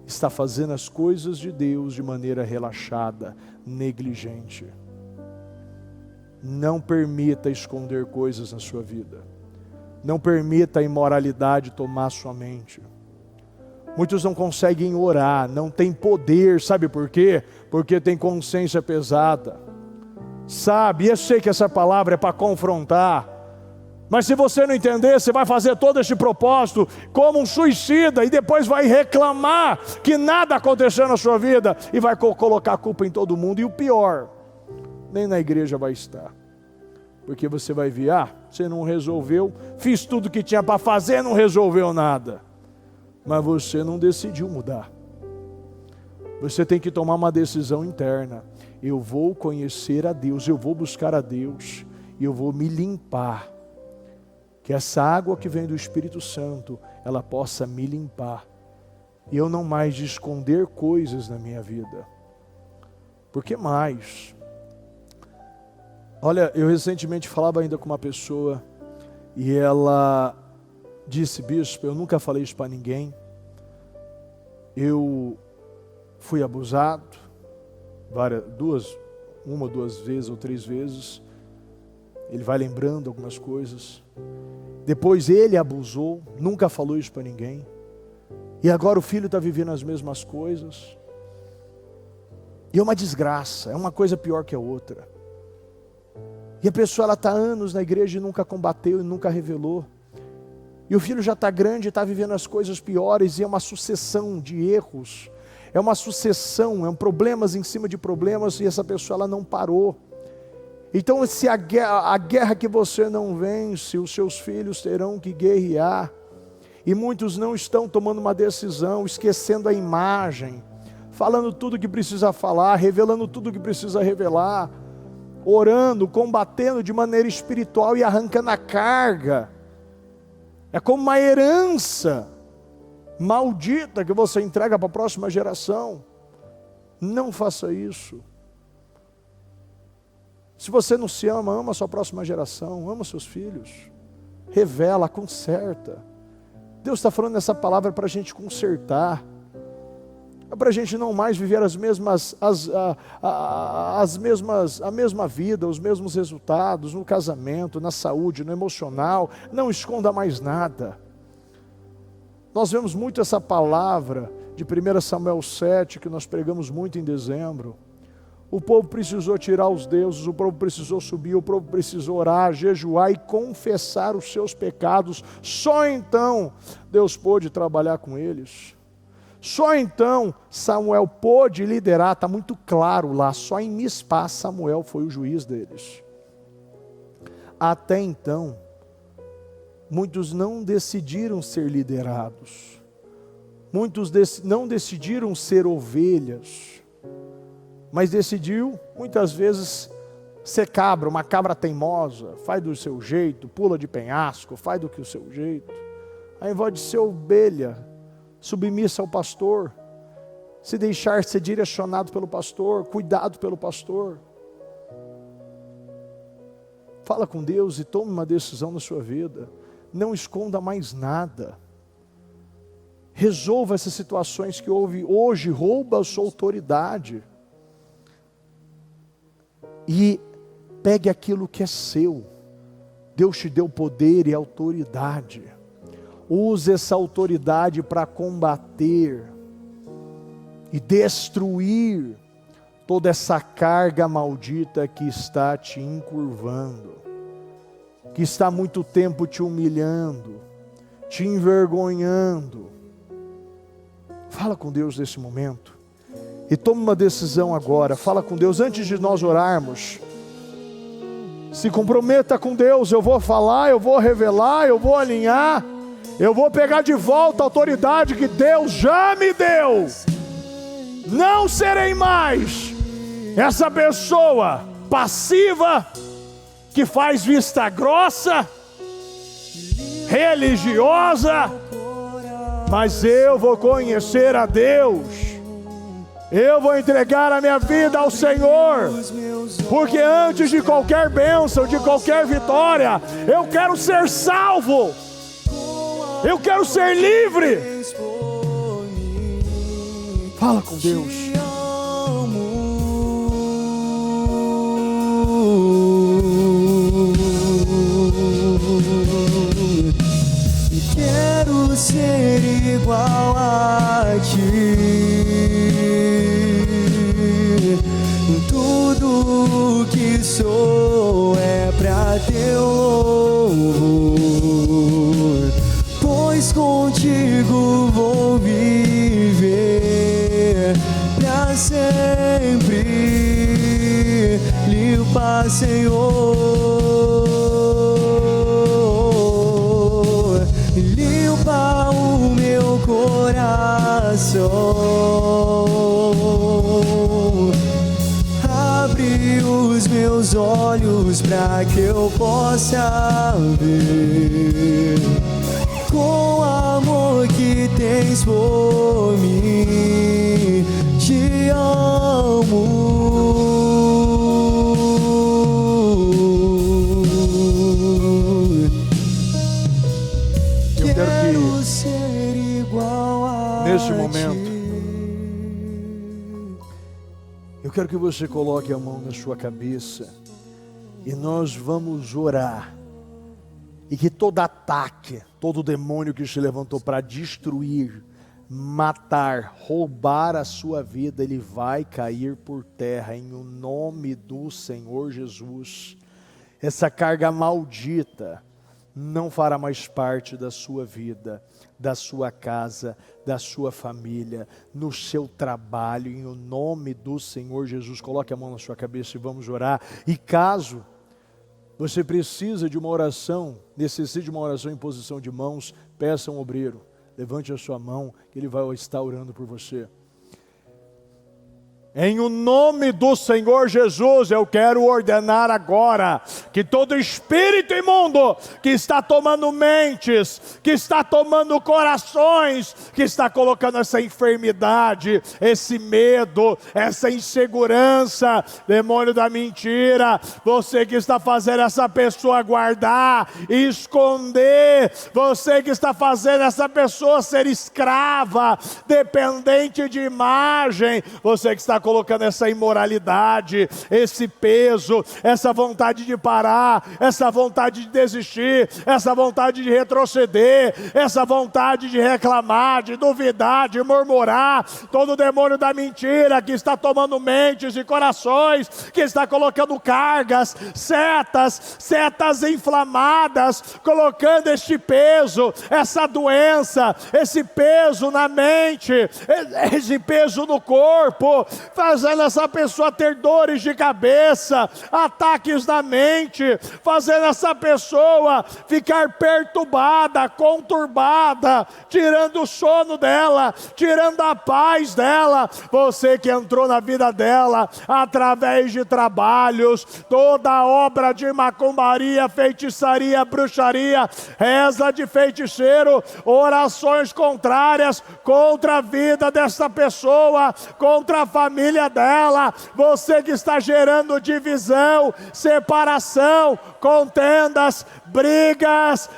Está fazendo as coisas de Deus de maneira relaxada, negligente. Não permita esconder coisas na sua vida. Não permita a imoralidade tomar sua mente. Muitos não conseguem orar, não têm poder, sabe por quê? Porque tem consciência pesada. Sabe, eu sei que essa palavra é para confrontar. Mas se você não entender, você vai fazer todo este propósito como um suicida e depois vai reclamar que nada aconteceu na sua vida e vai colocar a culpa em todo mundo. E o pior, nem na igreja vai estar. Porque você vai ver, você não resolveu, fiz tudo que tinha para fazer, não resolveu nada. Mas você não decidiu mudar. Você tem que tomar uma decisão interna. Eu vou conhecer a Deus, eu vou buscar a Deus e eu vou me limpar. Que essa água que vem do Espírito Santo, ela possa me limpar. E eu não mais de esconder coisas na minha vida. Porque mais? Olha, eu recentemente falava ainda com uma pessoa, e ela disse, bispo, eu nunca falei isso para ninguém. Eu fui abusado, uma, duas vezes ou três vezes. Ele vai lembrando algumas coisas. Depois ele abusou, nunca falou isso para ninguém. E agora o filho está vivendo as mesmas coisas. E é uma desgraça, é uma coisa pior que a outra. E a pessoa está há anos na igreja e nunca combateu e nunca revelou. E o filho já está grande e está vivendo as coisas piores, e é uma sucessão de erros. É uma sucessão, problemas em cima de problemas, e essa pessoa ela não parou. Então, se a guerra que você não vence, os seus filhos terão que guerrear. E muitos não estão tomando uma decisão, esquecendo a imagem, falando tudo que precisa falar, revelando tudo que precisa revelar, orando, combatendo de maneira espiritual e arrancando a carga. É como uma herança maldita que você entrega para a próxima geração. Não faça isso. Se você não se ama, ama a sua próxima geração, ama seus filhos, revela, conserta. Deus está falando essa palavra para a gente consertar, é para a gente não mais viver a mesma vida, os mesmos resultados no casamento, na saúde, no emocional. Não esconda mais nada. Nós vemos muito essa palavra de 1 Samuel 7, que nós pregamos muito em dezembro. O povo precisou tirar os deuses, o povo precisou subir, o povo precisou orar, jejuar e confessar os seus pecados. Só então Deus pôde trabalhar com eles. Só então Samuel pôde liderar, está muito claro lá, só em Mispá Samuel foi o juiz deles. Até então, muitos não decidiram ser liderados. Muitos não decidiram ser ovelhas. Mas decidiu, muitas vezes, ser cabra, uma cabra teimosa, faz do seu jeito, pula de penhasco, faz do que o seu jeito. Ao invés de ser ovelha, submissa ao pastor, se deixar ser direcionado pelo pastor, cuidado pelo pastor. Fala com Deus e tome uma decisão na sua vida. Não esconda mais nada. Resolva essas situações que houve hoje, rouba a sua autoridade. E pegue aquilo que é seu. Deus te deu poder e autoridade. Use essa autoridade para combater e destruir toda essa carga maldita que está te encurvando, que está há muito tempo te humilhando, te envergonhando. Fala com Deus nesse momento e toma uma decisão agora. Fala com Deus antes de nós orarmos. Se comprometa com Deus. Eu vou falar, eu vou revelar, eu vou alinhar, eu vou pegar de volta a autoridade que Deus já me deu. Não serei mais essa pessoa passiva que faz vista grossa, religiosa, mas eu vou conhecer a Deus. Eu vou entregar a minha vida ao Senhor, porque antes de qualquer bênção, de qualquer vitória, eu quero ser salvo, eu quero ser livre. Fala com Deus. Quero ser igual a ti. Tudo que sou é pra teu louvor, pois contigo vou viver pra sempre. Limpa, Senhor, limpa o meu coração. Abre os meus olhos para que eu possa ver com o amor que tens por mim. Te amo. Eu quero ser igual a neste momento, eu quero que você coloque a mão na sua cabeça e nós vamos orar. E que todo ataque, todo demônio que se levantou para destruir, matar, roubar a sua vida, ele vai cair por terra em o nome do Senhor Jesus. Essa carga maldita não fará mais parte da sua vida, da sua casa, da sua família, no seu trabalho, em o nome do Senhor Jesus. Coloque a mão na sua cabeça e vamos orar. E caso você precisa de uma oração, necessite de uma oração em posição de mãos, peça um obreiro, levante a sua mão, que ele vai estar orando por você. Em o nome do Senhor Jesus, eu quero ordenar agora que todo espírito imundo que está tomando mentes, que está tomando corações, que está colocando essa enfermidade, esse medo, essa insegurança, demônio da mentira, você que está fazendo essa pessoa guardar e esconder, você que está fazendo essa pessoa ser escrava, dependente de imagem, você que está colocando essa imoralidade, esse peso, essa vontade de parar, essa vontade de desistir, essa vontade de retroceder, essa vontade de reclamar, de duvidar, de murmurar, todo demônio da mentira que está tomando mentes e corações, que está colocando cargas, setas inflamadas, colocando este peso, essa doença, esse peso na mente, esse peso no corpo, fazendo essa pessoa ter dores de cabeça, ataques na mente, fazendo essa pessoa ficar perturbada, conturbada, tirando o sono dela, tirando a paz dela. Você que entrou na vida dela através de trabalhos, toda obra de macumbaria, feitiçaria, bruxaria, reza de feiticeiro, orações contrárias contra a vida dessa pessoa, contra a família dela. Você que está gerando divisão, separação, contendas, brigas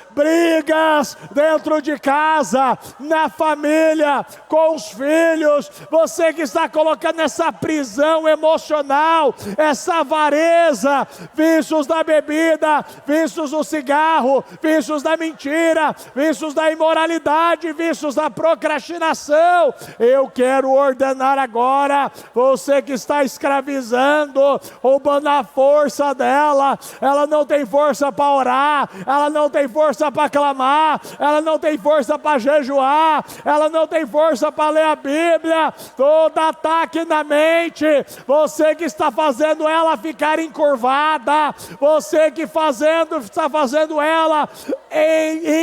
dentro de casa, na família, com os filhos. Você que está colocando essa prisão emocional, essa avareza, vícios da bebida, vícios do cigarro, vícios da mentira, vícios da imoralidade, vícios da procrastinação. Eu quero ordenar agora, você que está escravizando, roubando a força dela. Ela não tem força para orar, ela não tem força para clamar, ela não tem força para jejuar, ela não tem força para ler a Bíblia. Todo ataque na mente, você que está fazendo ela ficar encurvada, você que está fazendo ela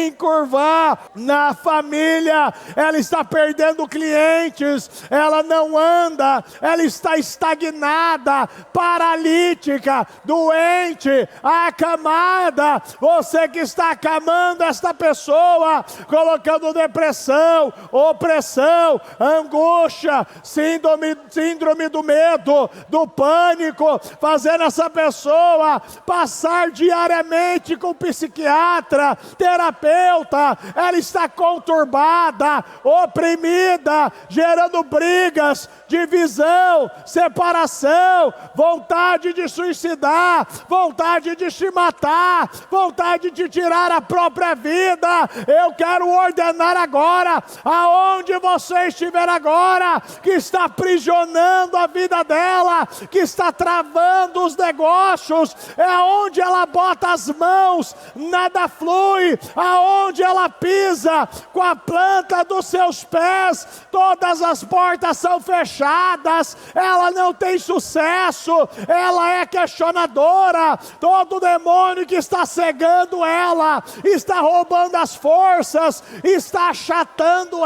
encurvar. Na família, ela está perdendo clientes, ela não anda, ela está estagnada, paralítica, doente, acamada. Você que está acamando esta pessoa, colocando depressão, opressão, angústia, síndrome do medo, do pânico, fazendo essa pessoa passar diariamente com psiquiatra, terapeuta. Ela está conturbada, oprimida, gerando brigas, divisão, separação, vontade de suicidar, vontade de se matar, vontade de tirar a própria vida. Eu quero ordenar agora, aonde você estiver agora, que está aprisionando a vida dela, que está travando os negócios, é aonde ela bota as mãos, nada flui, aonde ela pisa com a planta dos seus pés, todas as portas são fechadas, ela não tem sucesso, ela é questionadora. Todo demônio que está cegando ela, está roubando as forças, está achatando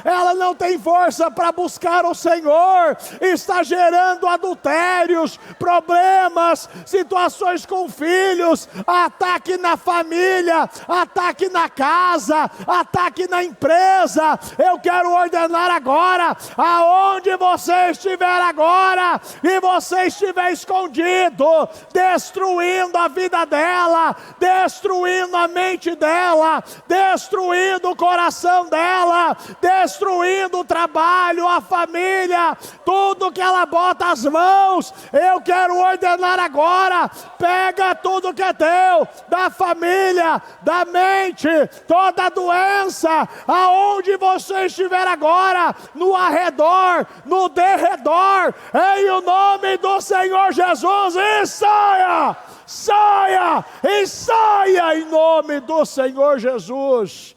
ela não tem força para buscar o Senhor, está gerando adultérios, problemas, situações com filhos, ataque na família, ataque na casa, ataque na empresa. Eu quero ordenar agora, aonde você estiver agora, e você estiver escondido, destruindo a vida dela, destruindo a mente dela, destruindo o coração dela, destruindo o trabalho, a família, tudo que ela bota as mãos. Eu quero ordenar agora, pega tudo que é teu, da família, da mente, toda doença, aonde você estiver agora, no arredor, no derredor, em o nome do Senhor Jesus, e saia, saia, e saia em nome do Senhor Jesus.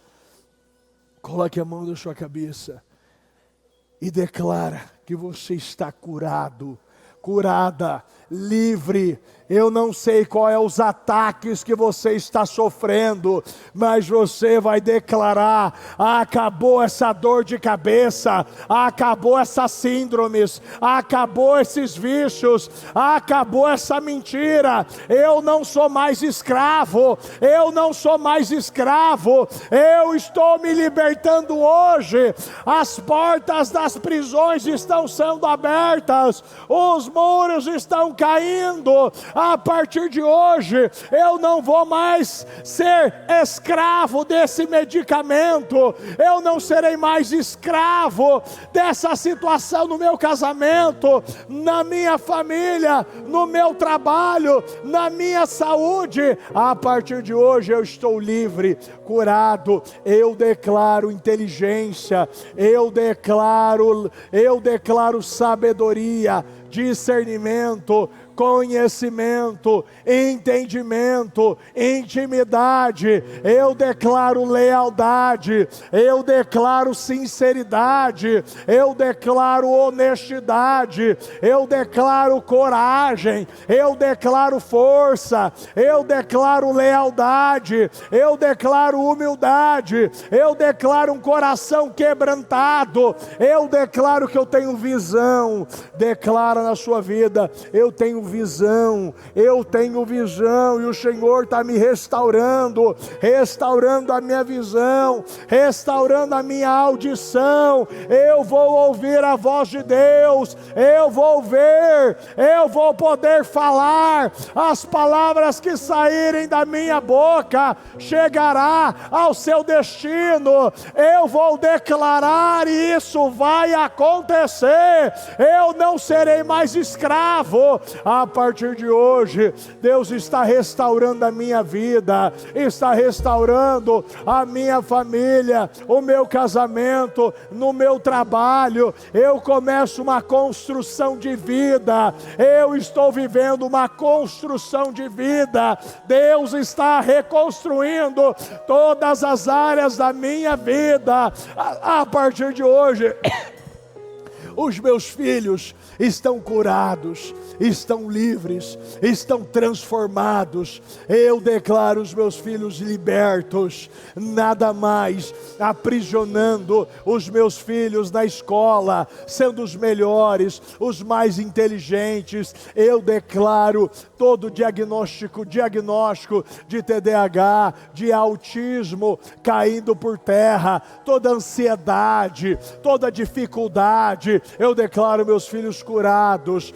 Coloque a mão na sua cabeça e declara que você está curado, curada, livre. Eu não sei qual é os ataques que você está sofrendo, mas você vai declarar: acabou essa dor de cabeça, acabou essas síndromes, acabou esses vícios, acabou essa mentira. Eu não sou mais escravo, eu não sou mais escravo, eu estou me libertando hoje. As portas das prisões estão sendo abertas, os muros estão caindo. A partir de hoje, eu não vou mais ser escravo desse medicamento, eu não serei mais escravo dessa situação no meu casamento, na minha família, no meu trabalho, na minha saúde. A partir de hoje eu estou livre, curado. Eu declaro inteligência, eu declaro sabedoria, discernimento, conhecimento, entendimento, intimidade. Eu declaro lealdade, eu declaro sinceridade, eu declaro honestidade, eu declaro coragem, eu declaro força, eu declaro lealdade, eu declaro humildade, eu declaro um coração quebrantado, eu declaro que eu tenho visão. Declara na sua vida: eu tenho visão, eu tenho visão, e o Senhor está me restaurando, restaurando a minha visão, restaurando a minha audição. Eu vou ouvir a voz de Deus, eu vou ver, eu vou poder falar, as palavras que saírem da minha boca chegará ao seu destino. Eu vou declarar e isso vai acontecer. Eu não serei mais escravo. A partir de hoje, Deus está restaurando a minha vida, está restaurando a minha família, o meu casamento, no meu trabalho. Eu começo uma construção de vida, eu estou vivendo uma construção de vida. Deus está reconstruindo todas as áreas da minha vida. A partir de hoje, os meus filhos estão curados, estão livres, estão transformados. Eu declaro os meus filhos libertos, nada mais aprisionando os meus filhos na escola, sendo os melhores, os mais inteligentes. Eu declaro todo diagnóstico de TDAH, de autismo caindo por terra, toda ansiedade, toda dificuldade. Eu declaro meus filhos curados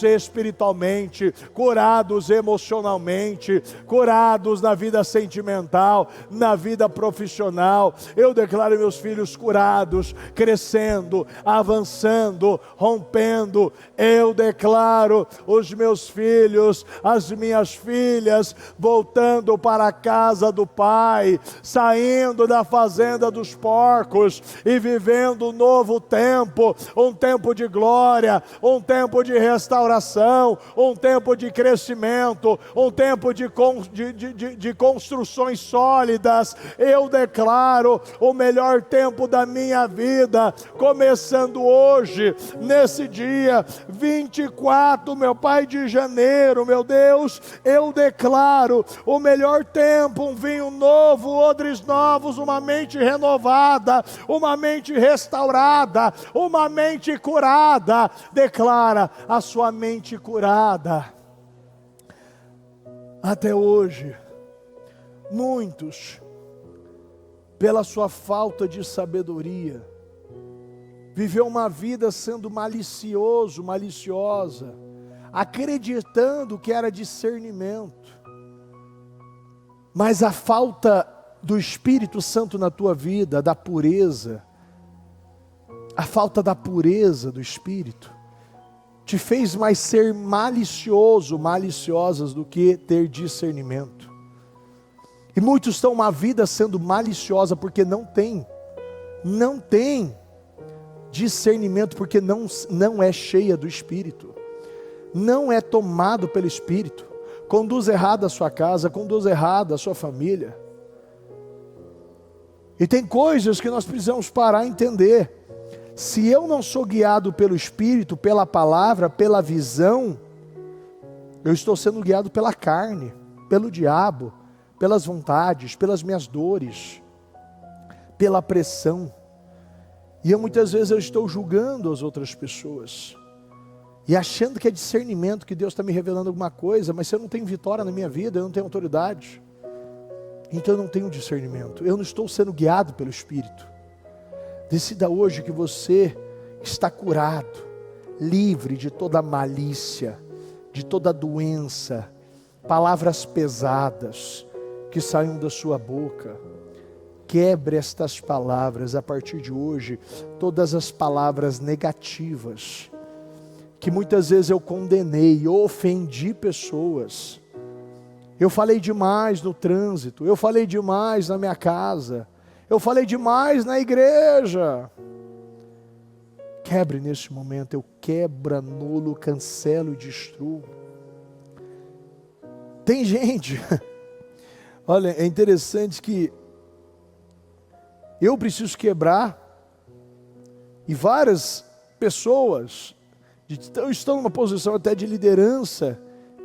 espiritualmente, curados emocionalmente, curados na vida sentimental, na vida profissional. Eu declaro meus filhos curados, crescendo, avançando, rompendo. Eu declaro os meus filhos, as minhas filhas, voltando para a casa do Pai, saindo da fazenda dos porcos e vivendo um novo tempo, um tempo de glória, um tempo de restauração, um tempo de crescimento, um tempo de construções sólidas. Eu declaro o melhor tempo da minha vida, começando hoje, nesse dia 24, meu Pai, de janeiro. Meu Deus, eu declaro o melhor tempo, um vinho novo, odres novos, uma mente renovada, uma mente restaurada, uma mente curada. Declara a sua mente curada. Até hoje, muitos, pela sua falta de sabedoria, viveu uma vida sendo maliciosa, acreditando que era discernimento. Mas a falta do Espírito Santo na tua vida, da pureza, a falta da pureza do Espírito, te fez mais ser maliciosas do que ter discernimento. E muitos estão uma vida sendo maliciosa porque não tem discernimento, porque não é cheia do Espírito, não é tomado pelo Espírito, conduz errado a sua casa, conduz errado a sua família. E tem coisas que nós precisamos parar e entender. Se eu não sou guiado pelo Espírito, pela palavra, pela visão, eu estou sendo guiado pela carne, pelo diabo, pelas vontades, pelas minhas dores, pela pressão. E muitas vezes eu estou julgando as outras pessoas e achando que é discernimento, que Deus está me revelando alguma coisa, mas se eu não tenho vitória na minha vida, eu não tenho autoridade, então eu não tenho discernimento, eu não estou sendo guiado pelo Espírito. Decida hoje que você está curado, livre de toda malícia, de toda doença, palavras pesadas que saiam da sua boca. Quebre estas palavras a partir de hoje, todas as palavras negativas, que muitas vezes eu condenei, eu ofendi pessoas. Eu falei demais no trânsito, eu falei demais na minha casa, eu falei demais na igreja. Quebre neste momento. Eu quebro, anulo, cancelo e destruo. Tem gente, olha, é interessante que eu preciso quebrar, e várias pessoas estão numa posição até de liderança,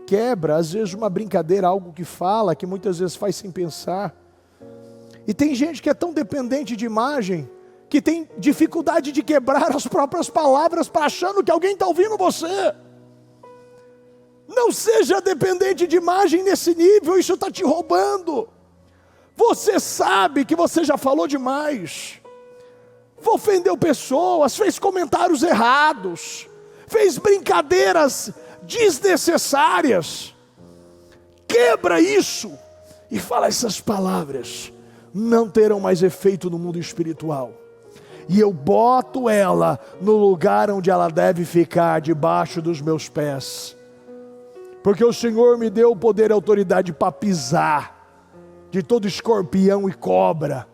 quebra, às vezes uma brincadeira, algo que fala, que muitas vezes faz sem pensar. E tem gente que é tão dependente de imagem, que tem dificuldade de quebrar as próprias palavras, achando que alguém está ouvindo você. Não seja dependente de imagem nesse nível, isso está te roubando. Você sabe que você já falou demais, ofendeu pessoas, fez comentários errados, fez brincadeiras desnecessárias. Quebra isso e fala: essas palavras não terão mais efeito no mundo espiritual, e eu boto ela no lugar onde ela deve ficar, debaixo dos meus pés, porque o Senhor me deu o poder e a autoridade para pisar de todo escorpião e cobra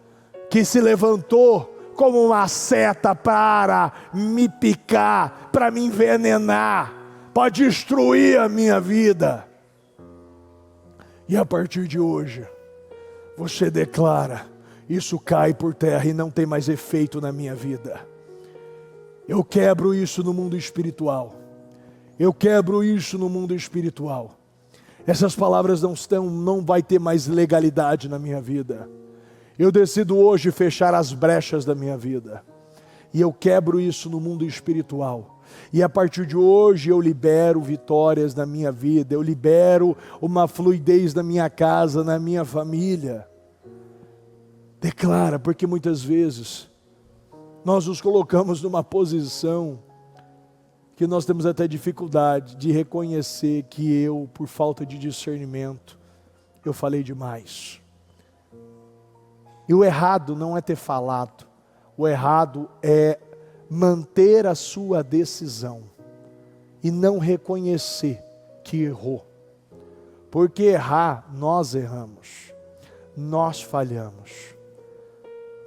que se levantou como uma seta para me picar, para me envenenar, para destruir a minha vida. E a partir de hoje, você declara: isso cai por terra e não tem mais efeito na minha vida. Eu quebro isso no mundo espiritual. Eu quebro isso no mundo espiritual. Essas palavras não vai ter mais legalidade na minha vida. Eu decido hoje fechar as brechas da minha vida. E eu quebro isso no mundo espiritual. E a partir de hoje eu libero vitórias na minha vida. Eu libero uma fluidez na minha casa, na minha família. Declara, porque muitas vezes nós nos colocamos numa posição que nós temos até dificuldade de reconhecer que eu, por falta de discernimento, eu falei demais. E o errado não é ter falado, o errado é manter a sua decisão e não reconhecer que errou. Porque errar, nós erramos, nós falhamos,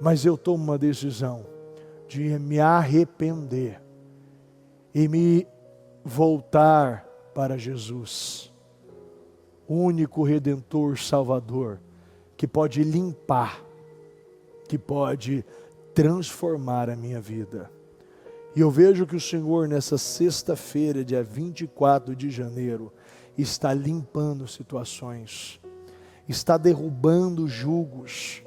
mas eu tomo uma decisão de me arrepender e me voltar para Jesus, o único Redentor, Salvador, que pode limpar, que pode transformar a minha vida. E eu vejo que o Senhor, nessa sexta-feira, dia 24 de janeiro, está limpando situações, está derrubando julgos,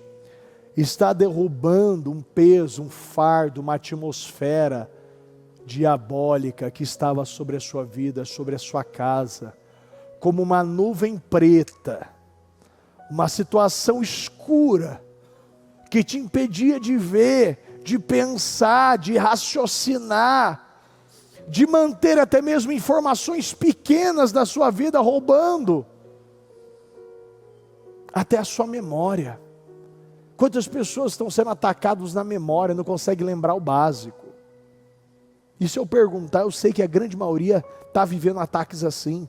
está derrubando um peso, um fardo, uma atmosfera diabólica que estava sobre a sua vida, sobre a sua casa, como uma nuvem preta, uma situação escura, que te impedia de ver, de pensar, de raciocinar, de manter até mesmo informações pequenas da sua vida, roubando até a sua memória. Quantas pessoas estão sendo atacadas na memória, não conseguem lembrar o básico? E se eu perguntar, eu sei que a grande maioria está vivendo ataques assim,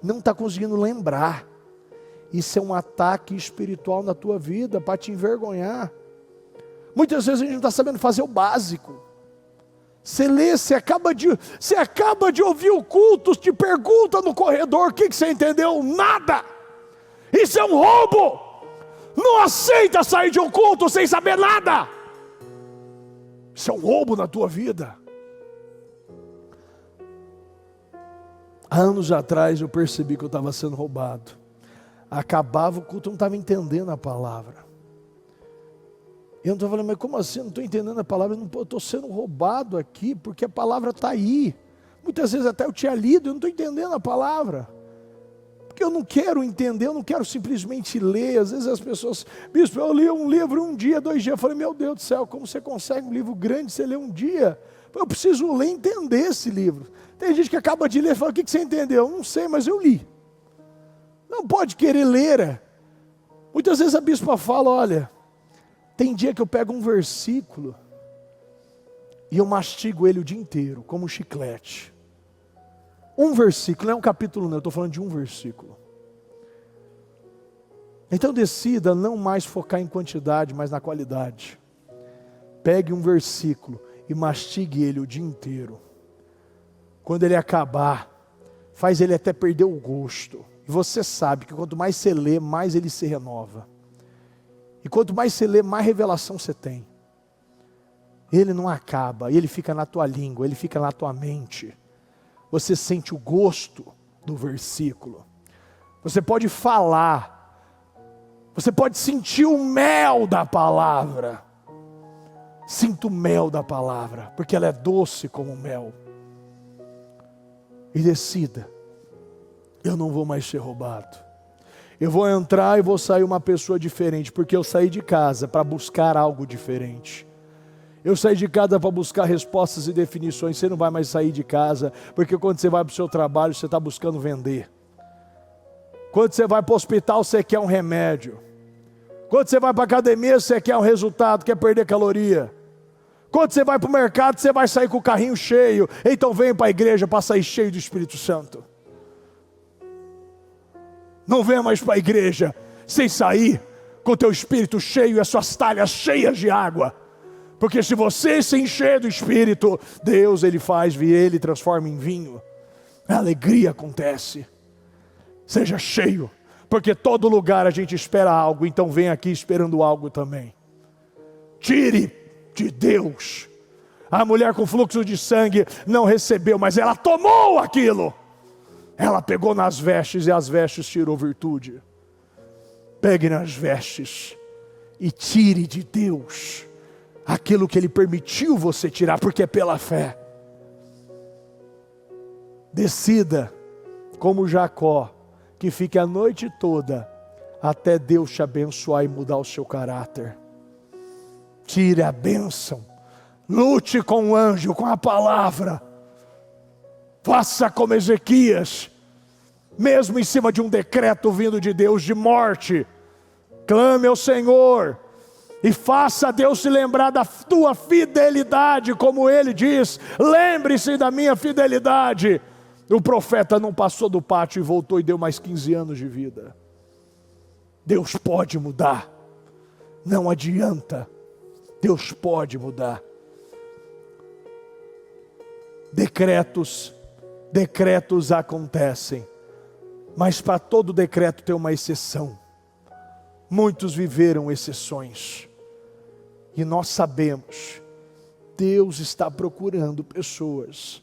não está conseguindo lembrar. Isso é um ataque espiritual na tua vida, para te envergonhar. Muitas vezes a gente não está sabendo fazer o básico. Você lê, você acaba de ouvir o culto, te pergunta no corredor, o que você entendeu? Nada! Isso é um roubo! Não aceita sair de um culto sem saber nada! Isso é um roubo na tua vida. Há anos atrás eu percebi que eu estava sendo roubado. Acabava o culto, eu não estava entendendo a palavra. Eu não estou falando, mas como assim? Eu não estou entendendo a palavra, eu estou sendo roubado aqui, porque a palavra está aí. Muitas vezes até eu tinha lido, eu não estou entendendo a palavra. Porque eu não quero entender, eu não quero simplesmente ler. Às vezes as pessoas, bispo, eu li um livro um dia, 2 dias. Eu falei, meu Deus do céu, como você consegue um livro grande, você lê um dia? Eu preciso ler e entender esse livro. Tem gente que acaba de ler e fala, o que você entendeu? Eu não sei, mas eu li. Não pode querer ler. Muitas vezes a bispa fala, olha, tem dia que eu pego um versículo e eu mastigo ele o dia inteiro, como um chiclete. Um versículo, não é um capítulo não, eu estou falando de um versículo. Então decida não mais focar em quantidade, mas na qualidade. Pegue um versículo e mastigue ele o dia inteiro. Quando ele acabar, faz ele até perder o gosto. E você sabe que quanto mais você lê, mais ele se renova. E quanto mais você lê, mais revelação você tem. Ele não acaba, ele fica na tua língua, ele fica na tua mente. Você sente o gosto do versículo. Você pode falar. Você pode sentir o mel da palavra. Sinta o mel da palavra, porque ela é doce como o mel. E decida, eu não vou mais ser roubado. Eu vou entrar e vou sair uma pessoa diferente, porque eu saí de casa para buscar algo diferente. Eu saí de casa para buscar respostas e definições. Você não vai mais sair de casa, porque quando você vai para o seu trabalho, você está buscando vender. Quando você vai para o hospital, você quer um remédio. Quando você vai para a academia, você quer um resultado, quer perder caloria. Quando você vai para o mercado, você vai sair com o carrinho cheio. Então venha para a igreja para sair cheio do Espírito Santo. Não venha mais para a igreja sem sair com o teu espírito cheio e as suas talhas cheias de água. Porque se você se encher do Espírito, Deus ele faz vir, ele transforma em vinho. A alegria acontece. Seja cheio, porque todo lugar a gente espera algo, então vem aqui esperando algo também. Tire de Deus. A mulher com fluxo de sangue não recebeu, mas ela tomou aquilo. Ela pegou nas vestes e as vestes tirou virtude. Pegue nas vestes e tire de Deus aquilo que Ele permitiu você tirar, porque é pela fé. Decida, como Jacó, que fique a noite toda até Deus te abençoar e mudar o seu caráter. Tire a bênção. Lute com o anjo, com a palavra. Faça como Ezequias, mesmo em cima de um decreto vindo de Deus de morte. Clame ao Senhor e faça Deus se lembrar da tua fidelidade, como Ele diz. Lembre-se da minha fidelidade. O profeta não passou do pátio e voltou e deu mais 15 anos de vida. Deus pode mudar. Não adianta. Deus pode mudar. Decretos acontecem, mas para todo decreto tem uma exceção. Muitos viveram exceções, e nós sabemos, Deus está procurando pessoas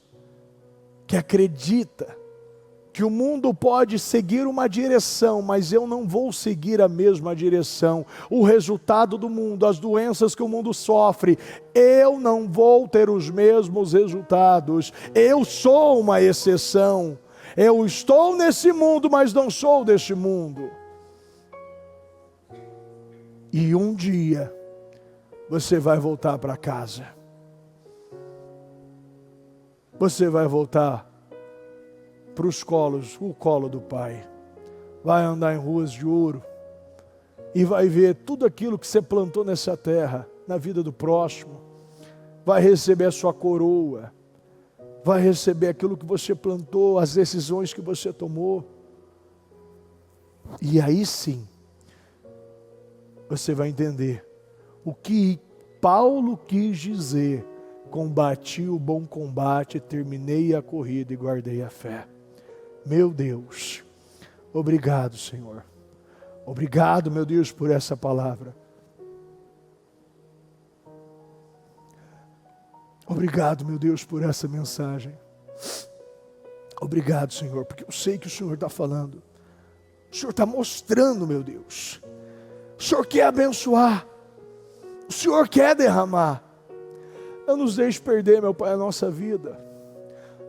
que acreditam que o mundo pode seguir uma direção, mas eu não vou seguir a mesma direção. O resultado do mundo, as doenças que o mundo sofre, eu não vou ter os mesmos resultados. Eu sou uma exceção. Eu estou nesse mundo, mas não sou deste mundo. E um dia, você vai voltar para casa. Você vai voltar para o colo do Pai. Vai andar em ruas de ouro. E vai ver tudo aquilo que você plantou nessa terra, na vida do próximo. Vai receber a sua coroa. Vai receber aquilo que você plantou, as decisões que você tomou. E aí sim, você vai entender o que Paulo quis dizer. Combati o bom combate, terminei a corrida e guardei a fé. Meu Deus, obrigado, Senhor. Obrigado, meu Deus, por essa palavra. Obrigado, meu Deus, por essa mensagem. Obrigado, Senhor, porque eu sei que o Senhor está falando. O Senhor está mostrando, meu Deus. O Senhor quer abençoar. O Senhor quer derramar. Não nos deixe perder, meu Pai, a nossa vida.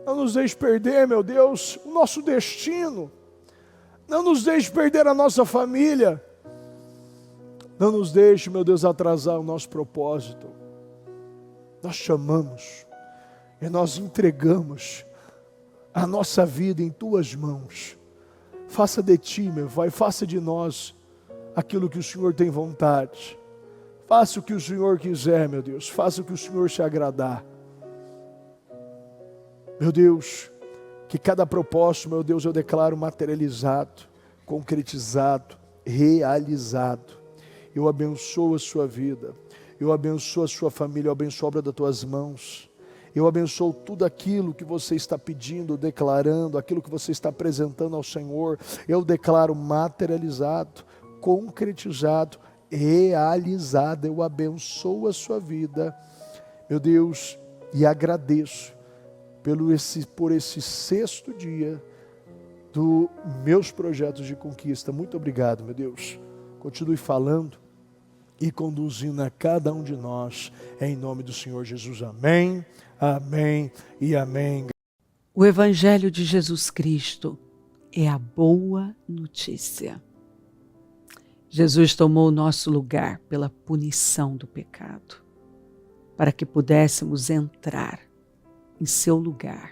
Não nos deixe perder, meu Deus, o nosso destino. Não nos deixe perder a nossa família. Não nos deixe, meu Deus, atrasar o nosso propósito. Nós chamamos e nós entregamos a nossa vida em Tuas mãos. Faça de Ti, meu Pai, faça de nós aquilo que o Senhor tem vontade. Faça o que o Senhor quiser, meu Deus. Faça o que o Senhor se agradar. Meu Deus, que cada propósito, meu Deus, eu declaro materializado, concretizado, realizado. Eu abençoo a sua vida. Eu abençoo a sua família, eu abençoo a obra das tuas mãos. Eu abençoo tudo aquilo que você está pedindo, declarando, aquilo que você está apresentando ao Senhor. Eu declaro materializado, concretizado, realizado. Eu abençoo a sua vida, meu Deus, e agradeço por esse 6º dia dos meus projetos de conquista. Muito obrigado, meu Deus. Continue falando e conduzindo a cada um de nós, em nome do Senhor Jesus. Amém, amém e amém. O Evangelho de Jesus Cristo é a boa notícia. Jesus tomou o nosso lugar pela punição do pecado, para que pudéssemos entrar em seu lugar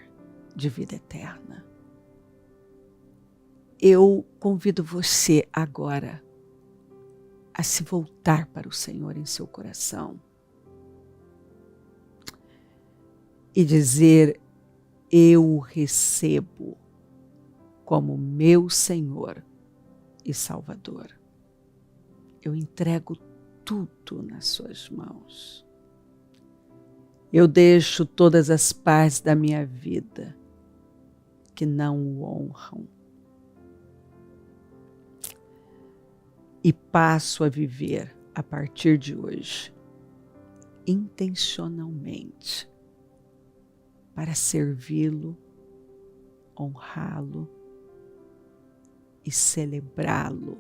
de vida eterna. Eu convido você agora a se voltar para o Senhor em seu coração e dizer: eu o recebo como meu Senhor e Salvador. Eu entrego tudo nas suas mãos. Eu deixo todas as partes da minha vida que não o honram e passo a viver a partir de hoje intencionalmente para servi-lo, honrá-lo e celebrá-lo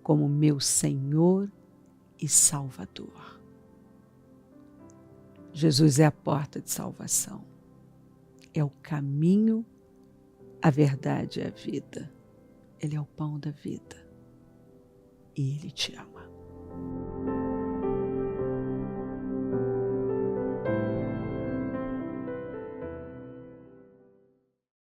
como meu Senhor e Salvador. Jesus é a porta de salvação, é o caminho, a verdade e a vida. Ele é o pão da vida e Ele te ama.